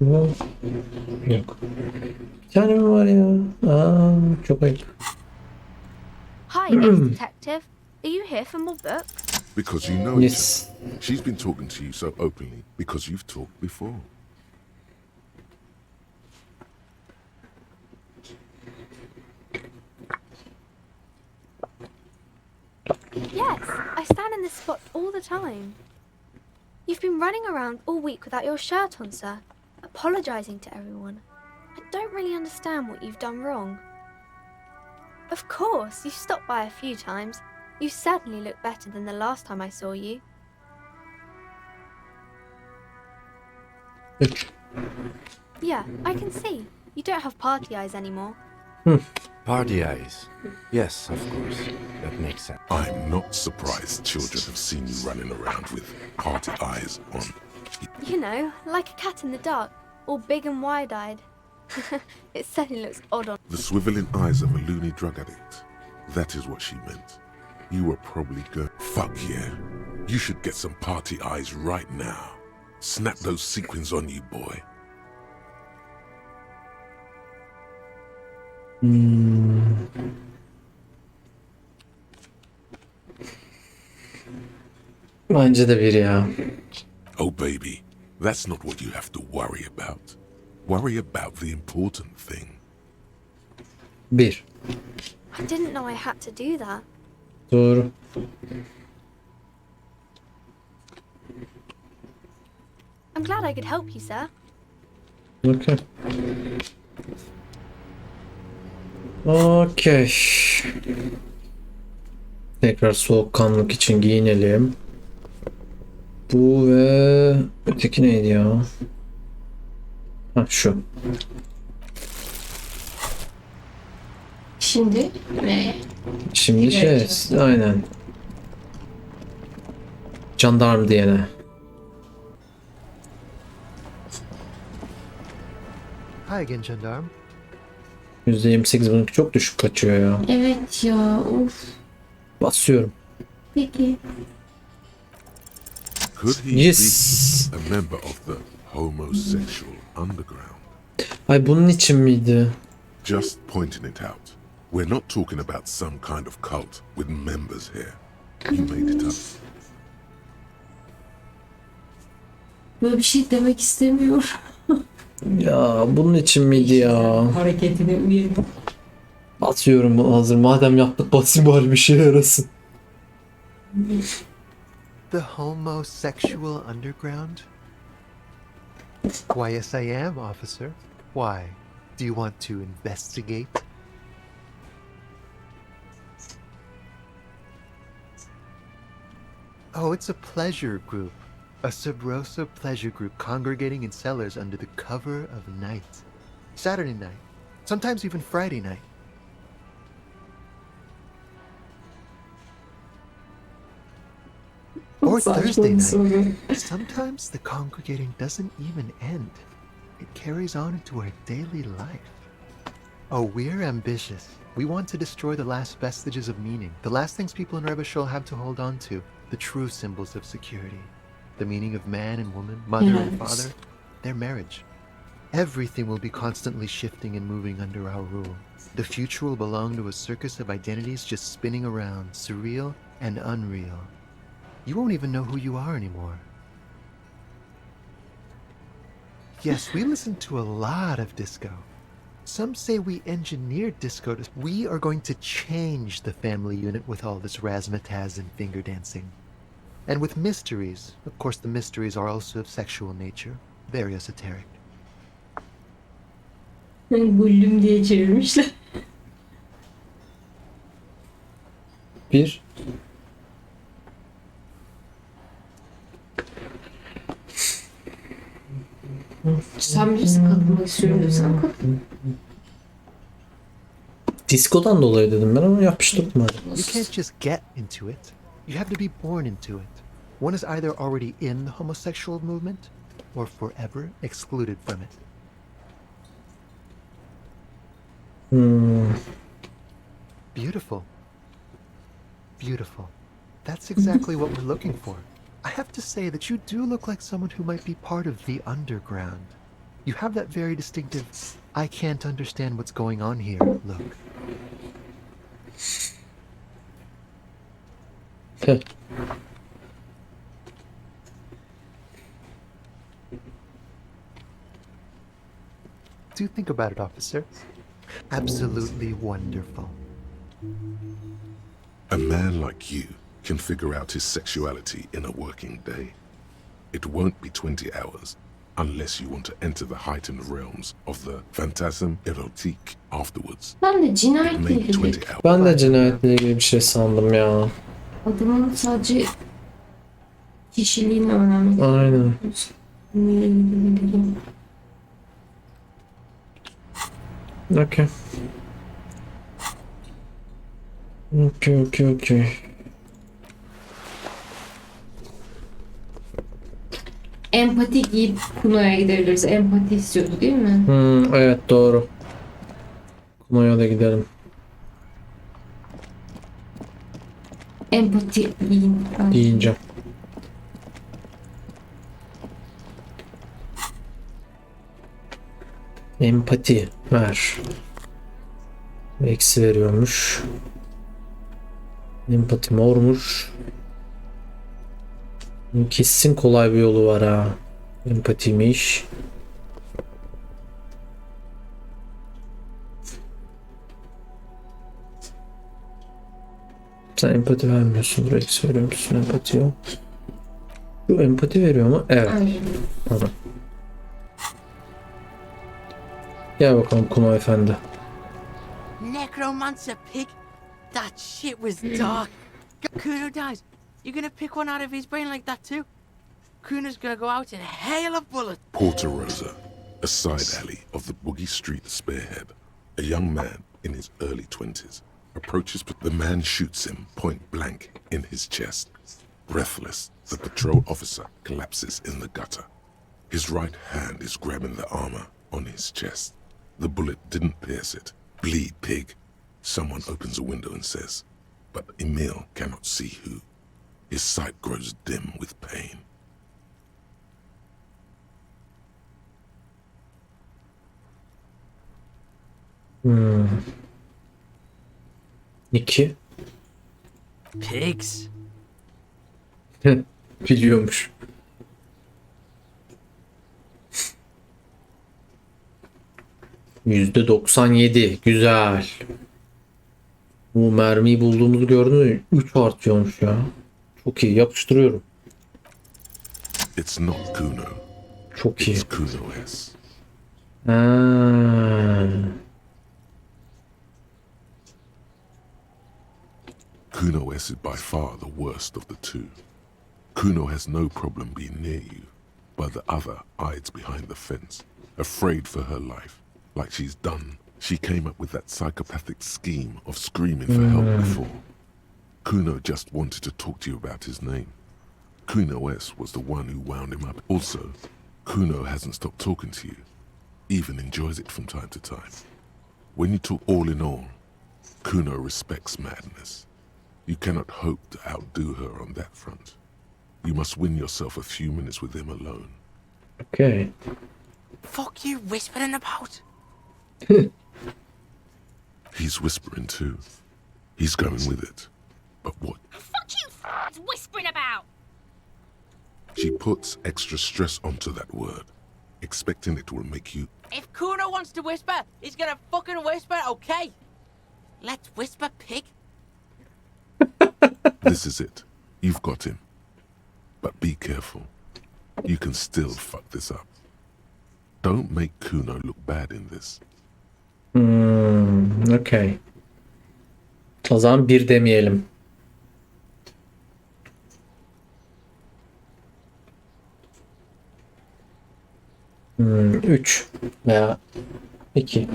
Bu yok. Bir tane mi var ya? Aa, çok ayıp. Hi, Ace Detective. Are you here for more books? Because you know each Yes. other. She's been talking to you so openly because you've talked before. Yes, I stand in this spot all the time. You've been running around all week without your shirt on, sir, apologizing to everyone. I don't really understand what you've done wrong. Of course, you've stopped by a few times. You certainly look better than the last time I saw you. Yeah, I can see. You don't have party eyes anymore. Party eyes. Yes, of course. That makes sense. I'm not surprised children have seen you running around with party eyes on. You know, like a cat in the dark, all big and wide-eyed. It certainly looks odd on... The swiveling eyes of a loony drug addict. That is what she meant. You were probably good. Fuck yeah. You should get some party eyes right now. Snap those sequins on you, boy. Bence de bir ya. Oh baby, that's not what you have to worry about. Worry about the important thing. Bir. I didn't know I had to do that. Doğru. I'm glad I could help you, sir. Okay. Okay. Tekrar soğukkanlık için giyinelim. Bu ve öteki neydi ya? Ha şu. Şimdi ne? Şimdi şey, aynen. Jandarm diyene. Hi again, gendarme. %28 bununki çok düşük kaçıyor ya. Evet ya, of. Basıyorum. Peki. Could he Yes. be a member of the homosexual underground? Ay bunun için miydi? Just pointing it out. We're not talking about some kind of cult with members here. You made it up. Böyle bir şey demek istemiyorum. Ya bunun için miydi ya? Hareketine uyarım. Basıyorum hazır. Madem yaptık basayım bari bir şey yarasın. The homosexual underground? Why, yes, I am, officer. Why? Do you want to investigate? Oh, it's a pleasure group. A sub rosa pleasure group congregating in cellars under the cover of night. Saturday night. Sometimes even Friday night. Or Thursday night. Sometimes the congregating doesn't even end. It carries on into our daily life. Oh, we're ambitious. We want to destroy the last vestiges of meaning, the last things people in Rebishol have to hold on to, the true symbols of security, the meaning of man and woman, mother and father, their marriage. Everything will be constantly shifting and moving under our rule. The future will belong to a circus of identities just spinning around, surreal and unreal. You won't even know who you are anymore. Yes, we listen to a lot of disco. Some say we engineered disco. We are going to change the family unit with all this razzmatazz and finger dancing. And with mysteries. Of course, the mysteries are also of sexual nature. Very esoteric. Bullüm diye çevirmişler. Bir. Sen bilirsin, katılmak istiyorum diyorsan katıl. Diskodan dolayı dedim ben ama yapıştırdım hadi. You can't just get into it. You have to be born into it. One is either already in the homosexual movement or forever excluded from it. Beautiful. beautiful. That's exactly what we're looking for. I have to say that you do look like someone who might be part of the underground. You have that very distinctive, I can't understand what's going on here look. Do think about it, officer. Absolutely wonderful. A man like you can figure out his sexuality in a working day. It won't be 20 hours unless you want to enter the heightened realms of the phantasm erotique afterwards. Ben de It cinayetle may be ilgili 20 hours. Ben de cinayetle ilgili bir şey sandım ya. adamın sadece kişiliğini öğrenmek Aynen. Okey. Okey. Empati giyip Cuno'ya gidebiliriz. Empati istiyordu değil mi? Evet doğru. Kuno'ya da gidelim. Empati giyin. Giyineceğim. Empati ver. Eksi veriyormuş. Empati mormuş. Kesin kolay bir yolu var ha. Empatiymiş. Sen empati vermiyorsun. Buraya eksi veriyor musun? Empati yok. Şu empati veriyor mu? Evet. Tamam. Gel bakalım Kuno efendi. Necromancer pig. That shit was dark. Cuno dies. You're gonna pick one out of his brain like that too? Cuno's gonna go out in a hail of bullets. Porta Rosa, a side alley of the Boogie Street Spearhead. A young man in his early 20s approaches, but the man shoots him point blank in his chest. Breathless, the patrol officer collapses in the gutter. His right hand is grabbing the armor on his chest. The bullet didn't pierce it. Bleed, pig. Someone opens a window and says, but Emil cannot see who. His sight grows dim with pain. İki. Pigs. Biliyormuş. %97. Güzel. Bu mermiyi bulduğumuzu gördün mü? 3 artıyormuş ya. Çok iyi. Yapıştırıyorum. It's not Cuno. Çok iyi. It's Cuno S. Cuno S is by far the worst of the two. Cuno has no problem being near you, but the other hides behind the fence, afraid for her life, like she's done. She came up with that psychopathic scheme of screaming for help before. Cuno just wanted to talk to you about his name. Cuno S was the one who wound him up. Also, Cuno hasn't stopped talking to you, even enjoys it from time to time. When you talk all in all, Cuno respects madness. You cannot hope to outdo her on that front. You must win yourself a few minutes with him alone. Okay. Fuck you whispering about? He's whispering too. He's going with it. But what? Fuck you whispering about! She puts extra stress onto that word, expecting it will make you... If Cuno wants to whisper, he's gonna fucking whisper, okay? Let's whisper, pig. This is it. You've got him. But be careful. You can still fuck this up. Don't make Cuno look bad in this. Okay. O zaman bir demeyelim. Üç veya 2.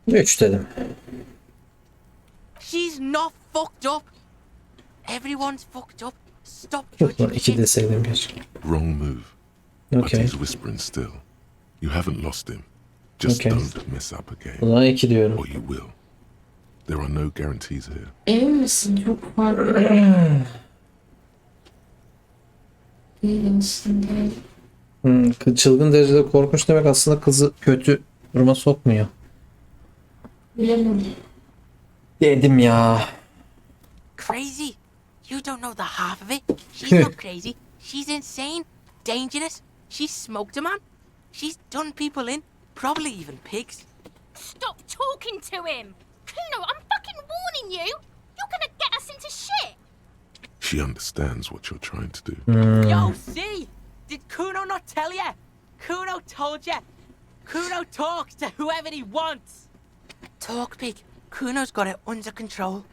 3 dedim. She's not fucked up. Everyone's fucked up. Stop judging 2 shit. deseydim bir. Wrong move. But Okay. he's whispering still. You haven't lost him. Just Okay. don't mess up O again. zaman 2 diyorum. Or you will. There are no guarantees here. Emin misin? Çok farklı. Değil aslında. Çılgın derecede korkunç demek aslında kızı kötü duruma sokmuyor. Bilemedim. Dedim ya. Crazy? You don't know the half of it. She's not crazy. She's insane, dangerous. She's smoked a man. She's done people in, probably even pigs. Stop talking to him! Cuno, I'm fucking warning you! You're gonna get us into shit! She understands what you're trying to do. Yo, see? Did Cuno not tell you? Cuno told you. Cuno talks to whoever he wants. Talk big. Cuno's got it under control.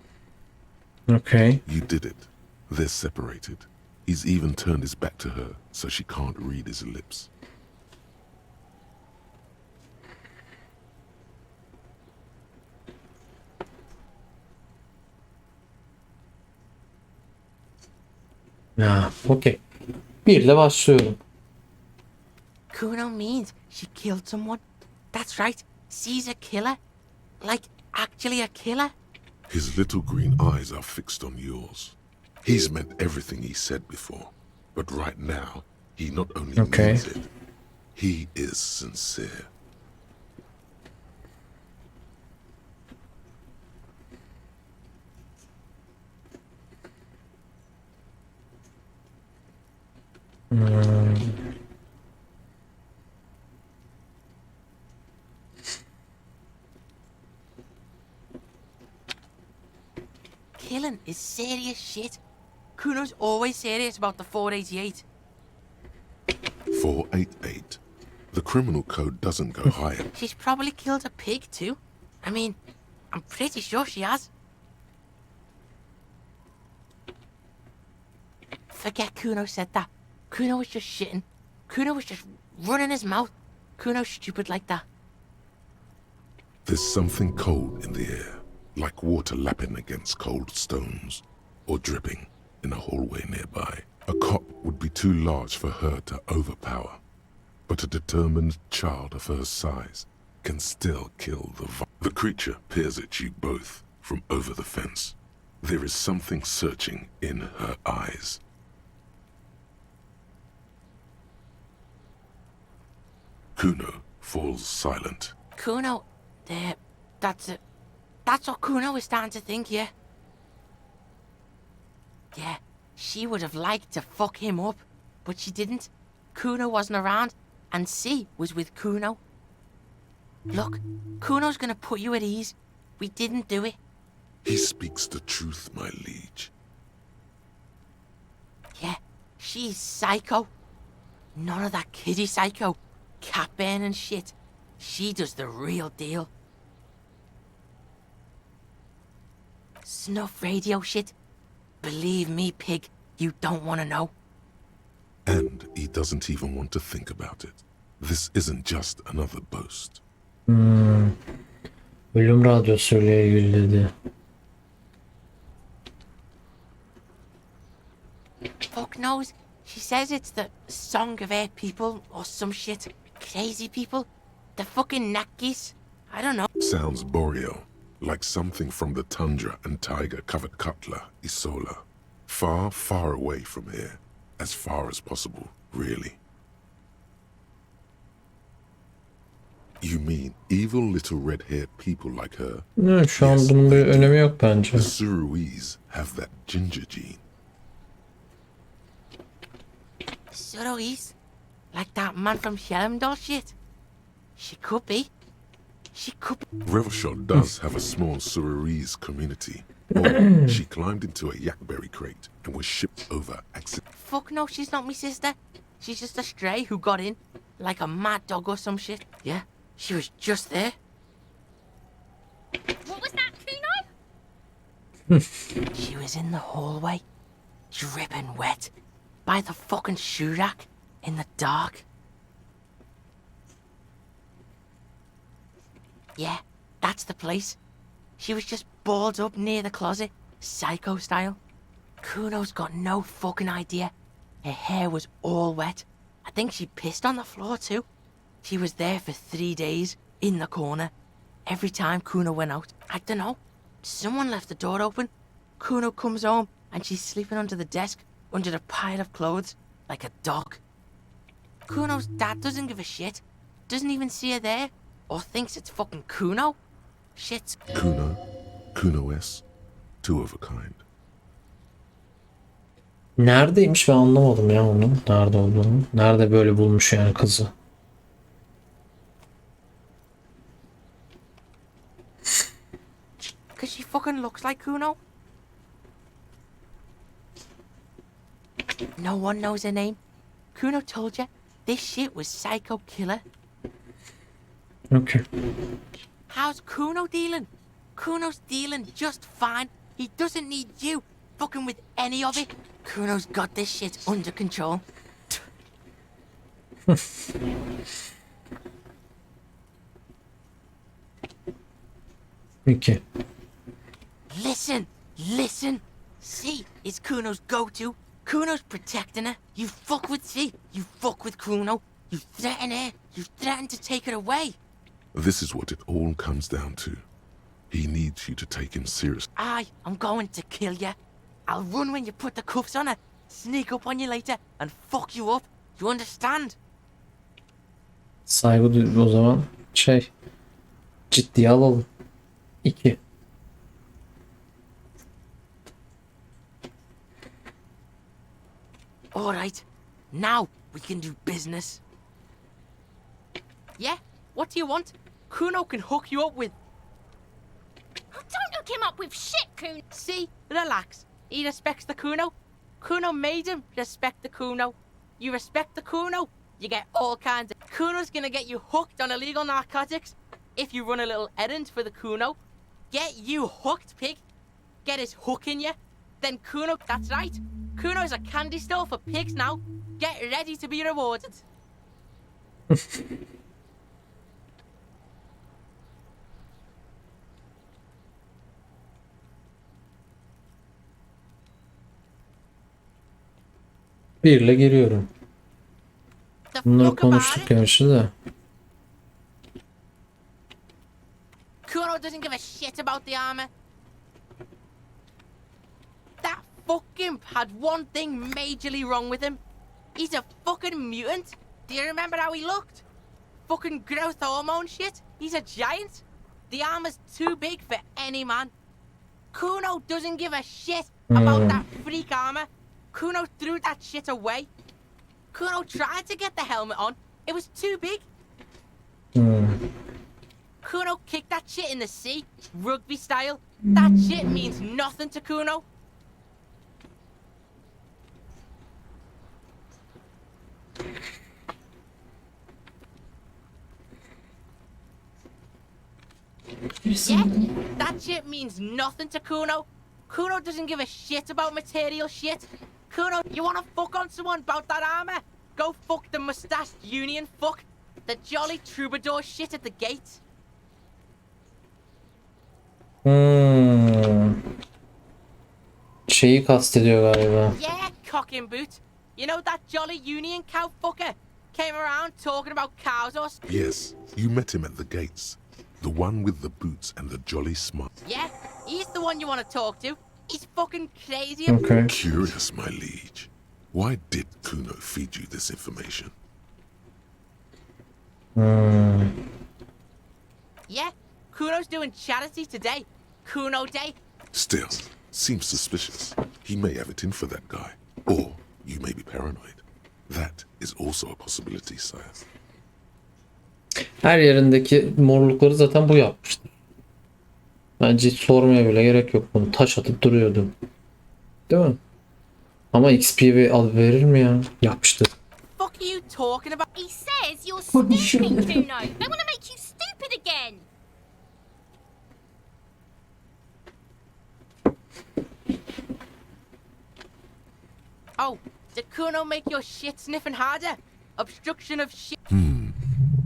Okay. You did it. They're separated. He's even turned his back to her, so she can't read his lips. Ya, okey. Bir ile başlıyorum. Cuno means she killed someone. That's right. She's a killer. Like, actually a killer. His little green eyes are fixed on yours. He's meant everything he said before, but right now, he not only means it, he is sincere. Killing is serious shit. Cuno's always serious about the 488. 488. The criminal code doesn't go higher. She's probably killed a pig too. I mean, I'm pretty sure she has. Forget Cuno said that. Cuno was just shitting. Cuno was just running his mouth. Cuno's stupid like that. There's something cold in the air, like water lapping against cold stones, or dripping in a hallway nearby. A cop would be too large for her to overpower, but a determined child of her size can still kill the creature peers at you both from over the fence. There is something searching in her eyes. Cuno falls silent. Cuno, that's it. That's what Cuno was starting to think, yeah. Yeah, she would have liked to fuck him up, but she didn't. Cuno wasn't around, and C was with Cuno. Look, Cuno's gonna put you at ease. We didn't do it. He speaks the truth, my liege. Yeah, she's psycho. None of that kiddie psycho, cat burning shit. She does the real deal. Snuff radio shit. Believe me, pig, you don't want to know. And he doesn't even want to think about it. This isn't just another boast. Ölüm radyosuyla ilgili dedi. Fuck knows. She says it's the song of her people or some shit. Crazy people. The fucking Nakis. I don't know. Sounds boreal, like something from the tundra and tiger-covered Cutler, Isola. Far, far away from here. As far as possible, really. You mean evil little red-haired people like her? Ne, şu an bunun bir önemi yok bence. The Suruese have that ginger gene. Suruese? Like that man from Shelmdall shit? She could be. She could be. Revelshot does have a small Suruese community. Or she climbed into a yakberry crate and was shipped over accidentally. Fuck no, she's not my sister. She's just a stray who got in. Like a mad dog or some shit. Yeah, she was just there. What was that, Cuno? She was in the hallway, dripping wet, by the fucking shoe rack, in the dark. Yeah, that's the place. She was just balled up near the closet, psycho style. Cuno's got no fucking idea. Her hair was all wet. I think she pissed on the floor too. She was there for 3 days, in the corner. Every time Cuno went out, I don't know. Someone left the door open. Cuno comes home and she's sleeping under the desk, under the pile of clothes, like a dog. Cuno's dad doesn't give a shit. Doesn't even see her there. Or thinks it's fucking Cuno. Shit. Cuno, Cuno-S, two of a kind. Neredeymiş, ben anlamadım ya onun nerede olduğunu. Nerede böyle bulmuş yani kızı. Cause she fucking looks like Cuno. No one knows her name. Cuno told you this shit was psycho killer. Okay. How's Cuno dealing? Cuno's dealing just fine. He doesn't need you fucking with any of it. Cuno's got this shit under control. Peki. Listen. C is Cuno's go-to. Cuno's protecting her. You fuck with C, you fuck with Cuno. You threaten her, you threaten to take her away. This is what it all comes down to. He needs you to take him seriously. I'm going to kill you. I'll run when you put the cuffs on her, sneak up on you later and fuck you up. You understand? Saygı o zaman ciddiye alalım. 2. Alright, now we can do business. Yeah? What do you want? Cuno can hook you up with... Don't hook him up with shit, Cuno. See? Relax. He respects the Cuno. Cuno made him respect the Cuno. You respect the Cuno, you get all kinds of... Cuno's gonna get you hooked on illegal narcotics if you run a little errand for the Cuno. Get you hooked, pig. Get his hook in you. Then Cuno... That's right. Cuno's a candy store for pigs now. Get ready to be rewarded. Birle geliyorum. Bunları konuştuk gerçi de. Cuno doesn't give a shit about the armor. That fucking had one thing majorly wrong with him. He's a fucking mutant. Do you remember how he looked? Fucking growth hormone shit. He's a giant. The armor's too big for any man. Cuno doesn't give a shit about that freak armor. Cuno threw that shit away. Cuno tried to get the helmet on. It was too big. Cuno kicked that shit in the sea, rugby style. That shit means nothing to Cuno. Yeah, that shit means nothing to Cuno. Cuno doesn't give a shit about material shit. Cuno, you wanna fuck on someone about that armor? Go fuck the mustached union fuck. The jolly troubadour shit at the gate. Şeyi kastediyor galiba. Yeah, cock and boot. You know that jolly union cow fucker? Came around talking about cows or... Yes, you met him at the gates. The one with the boots and the jolly smile. Yeah, he's the one you want to talk to. He's fucking crazy. Okay. Curious, my liege. Why did Cuno feed you this information? Yeah, Cuno's doing charity today. Cuno Day. Still, seems suspicious. He may have it in for that guy. Or you may be paranoid. That is also a possibility, sire. Her yerindeki morlukları zaten bu yapmıştı. Bence hiç sormaya bile gerek yok bunu. Taş atıp duruyordu. Değil mi? Ama XP verir mi ya? Yapmıştı. Fuck are you talking about? He says you're stupid, Cuno. They want to make you stupid again. Oh, did Cuno make your shit sniffing harder? Obstruction of shit.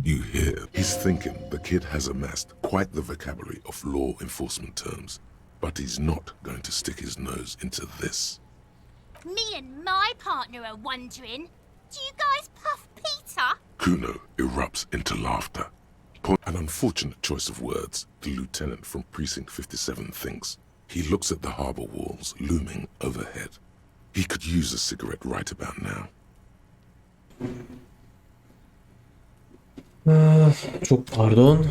You hear? He's thinking the kid has amassed quite the vocabulary of law enforcement terms, but he's not going to stick his nose into this. Me and my partner are wondering, do you guys puff Peter? Cuno erupts into laughter. An unfortunate choice of words, the lieutenant from Precinct 57 thinks. He looks at the harbor walls looming overhead. He could use a cigarette right about now. Çok pardon.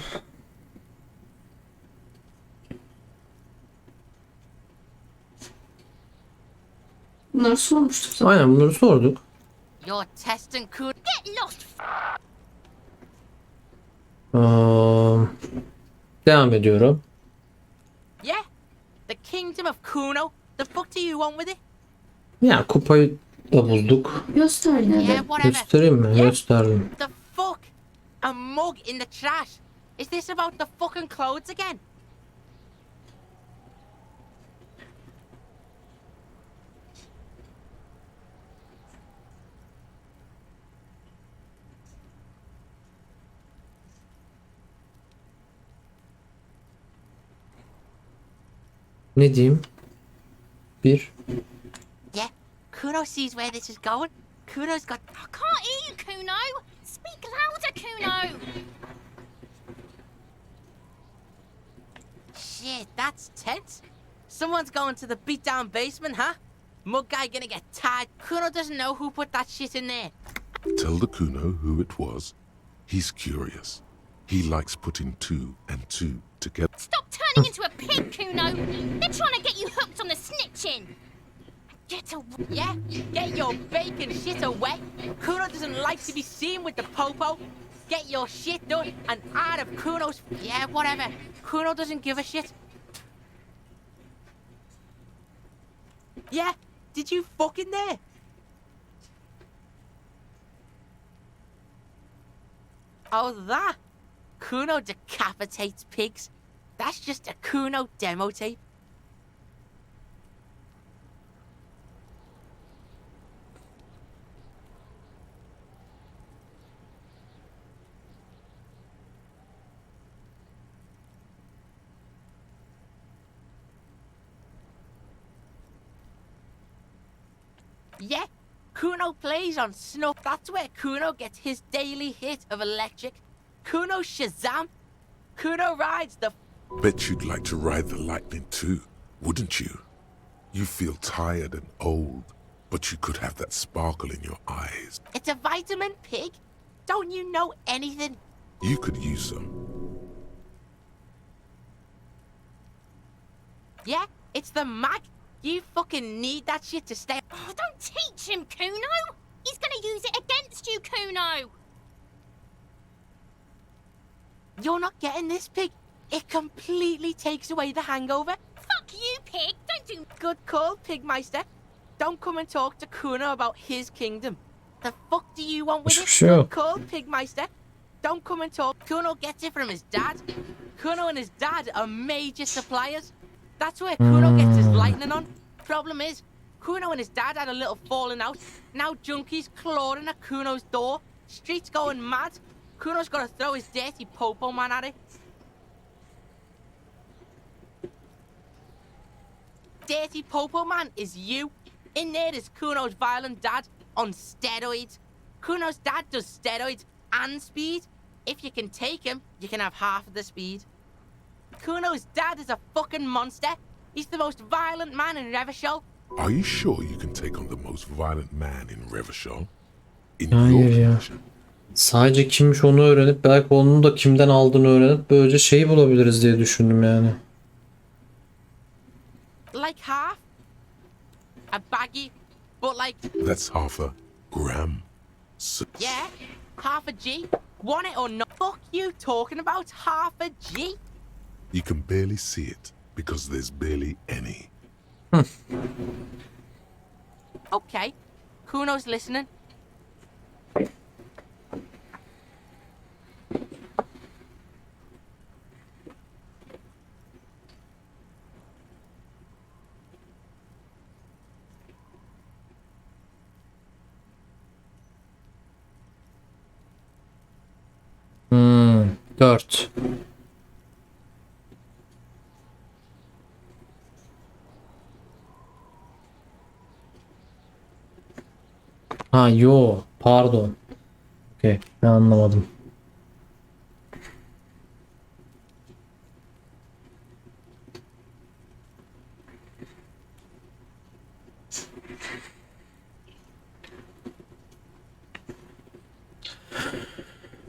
Bunları sormuştuk zaten. Aynen bunları sorduk. Your testing could Get lost. Devam ediyorum. Yeah? The kingdom of Cuno? The fuck do you want with it? Ya kupayı da bulduk. Göster yine Yeah, de. whatever. Göstereyim mi? Yeah? Gösterdim. The fuck? A mug in the trash? Is this about the fucking clothes again? Ne diyeyim? Bir. Yeah, Cuno sees where this is going. Cuno's got... I can't hear you, Cuno. Speak louder, Cuno. Shit, that's tense. Someone's going to the beat-down basement, huh? Mug guy gonna get tied. Cuno doesn't know who put that shit in there. Tell the Cuno who it was. He's curious. He likes putting two and two together. Stop turning into a pig, Cuno. They're trying to get you hooked on the snitching. Get away. Yeah, get your bacon shit away. Cuno doesn't like to be seen with the popo. Get your shit done and out of Cuno's... Yeah, whatever. Cuno doesn't give a shit. Yeah, did you fuck in there? Oh, that? Cuno decapitates pigs. That's just a Cuno demo tape. Yeah, Cuno plays on snuff. That's where Cuno gets his daily hit of electric. Cuno Shazam. Cuno rides the... Bet you'd like to ride the lightning too, wouldn't you? You feel tired and old, but you could have that sparkle in your eyes. It's a vitamin pig. Don't you know anything? You could use some. Yeah, it's the mag. You fucking need that shit to stay... Oh, don't teach him, Cuno. He's gonna use it against you, Cuno. You're not getting this, pig. It completely takes away the hangover. Fuck you, pig. Don't do... Good call, Pigmeister. Don't come and talk to Cuno about his kingdom. The fuck do you want with it? Sure. Good call, Pigmeister. Don't come and talk. Cuno gets it from his dad. Cuno and his dad are major suppliers. That's where Cuno gets his lightning on. Problem is, Cuno and his dad had a little falling out. Now junkies clawing at Cuno's door. Streets going mad. Cuno's got to throw his dirty popo man at it. Dirty popo man is you. In there is Cuno's violent dad on steroids. Cuno's dad does steroids and speed. If you can take him, you can have half of the speed. Cuno's dad is a fucking monster. He's the most violent man in Revachol. Are you sure you can take on the most violent man in Revachol? In Hayır your ya. position? Sadece kimmiş onu öğrenip belki onun da kimden aldığını öğrenip böylece şeyi bulabiliriz diye düşündüm yani. Like half. A baggy, but like... That's half a gram. Yeah, half a G. Want it or not? Fuck you talking about half a G? You can barely see it because there's barely any. Okay, Cuno's listening. Dört. Ha yo pardon. Okey ben anlamadım.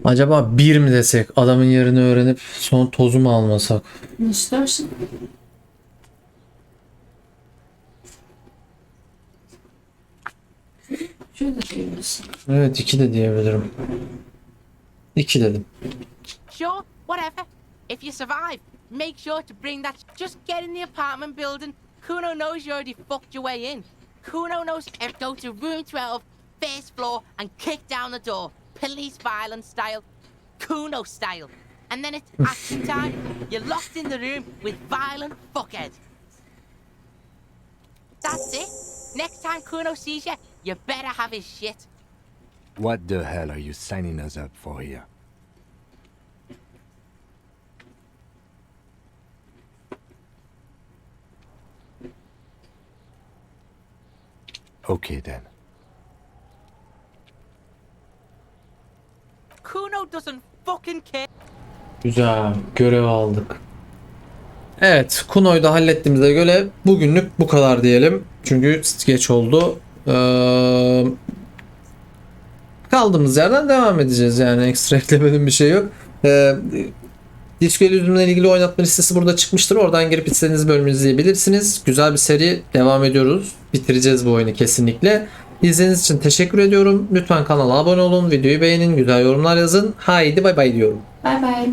Acaba bir mi desek? Adamın yerini öğrenip son tozu mu almasak? Ne istersin? Şöyle diyebilirsin. Evet 2 de diyebilirim. 2 dedim. Sure, whatever. If you survive, make sure to bring that. Just get in the apartment building. Cuno knows you already fucked your way in. Cuno knows go to room 12, first floor, and kick down the door. Police violence style. Cuno style. And then it's action time. You're locked in the room with violent fuckhead. That's it. Next time Cuno sees you, you better have his shit. What the hell are you signing us up for here? Okay then. Cuno doesn't fucking care. Güzel. Görev aldık. Evet. Cuno'yu da hallettiğimize göre bugünlük bu kadar diyelim. Çünkü geç oldu. Kaldığımız yerden devam edeceğiz. Yani ekstra eklemedim bir şey yok. Elysium'la ilgili oynatma listesi burada çıkmıştır. Oradan girip istediğiniz bölümü izleyebilirsiniz. Güzel bir seri. Devam ediyoruz. Bitireceğiz bu oyunu kesinlikle. İzlediğiniz için teşekkür ediyorum. Lütfen kanala abone olun. Videoyu beğenin. Güzel yorumlar yazın. Haydi bay bay diyorum. Bye bye.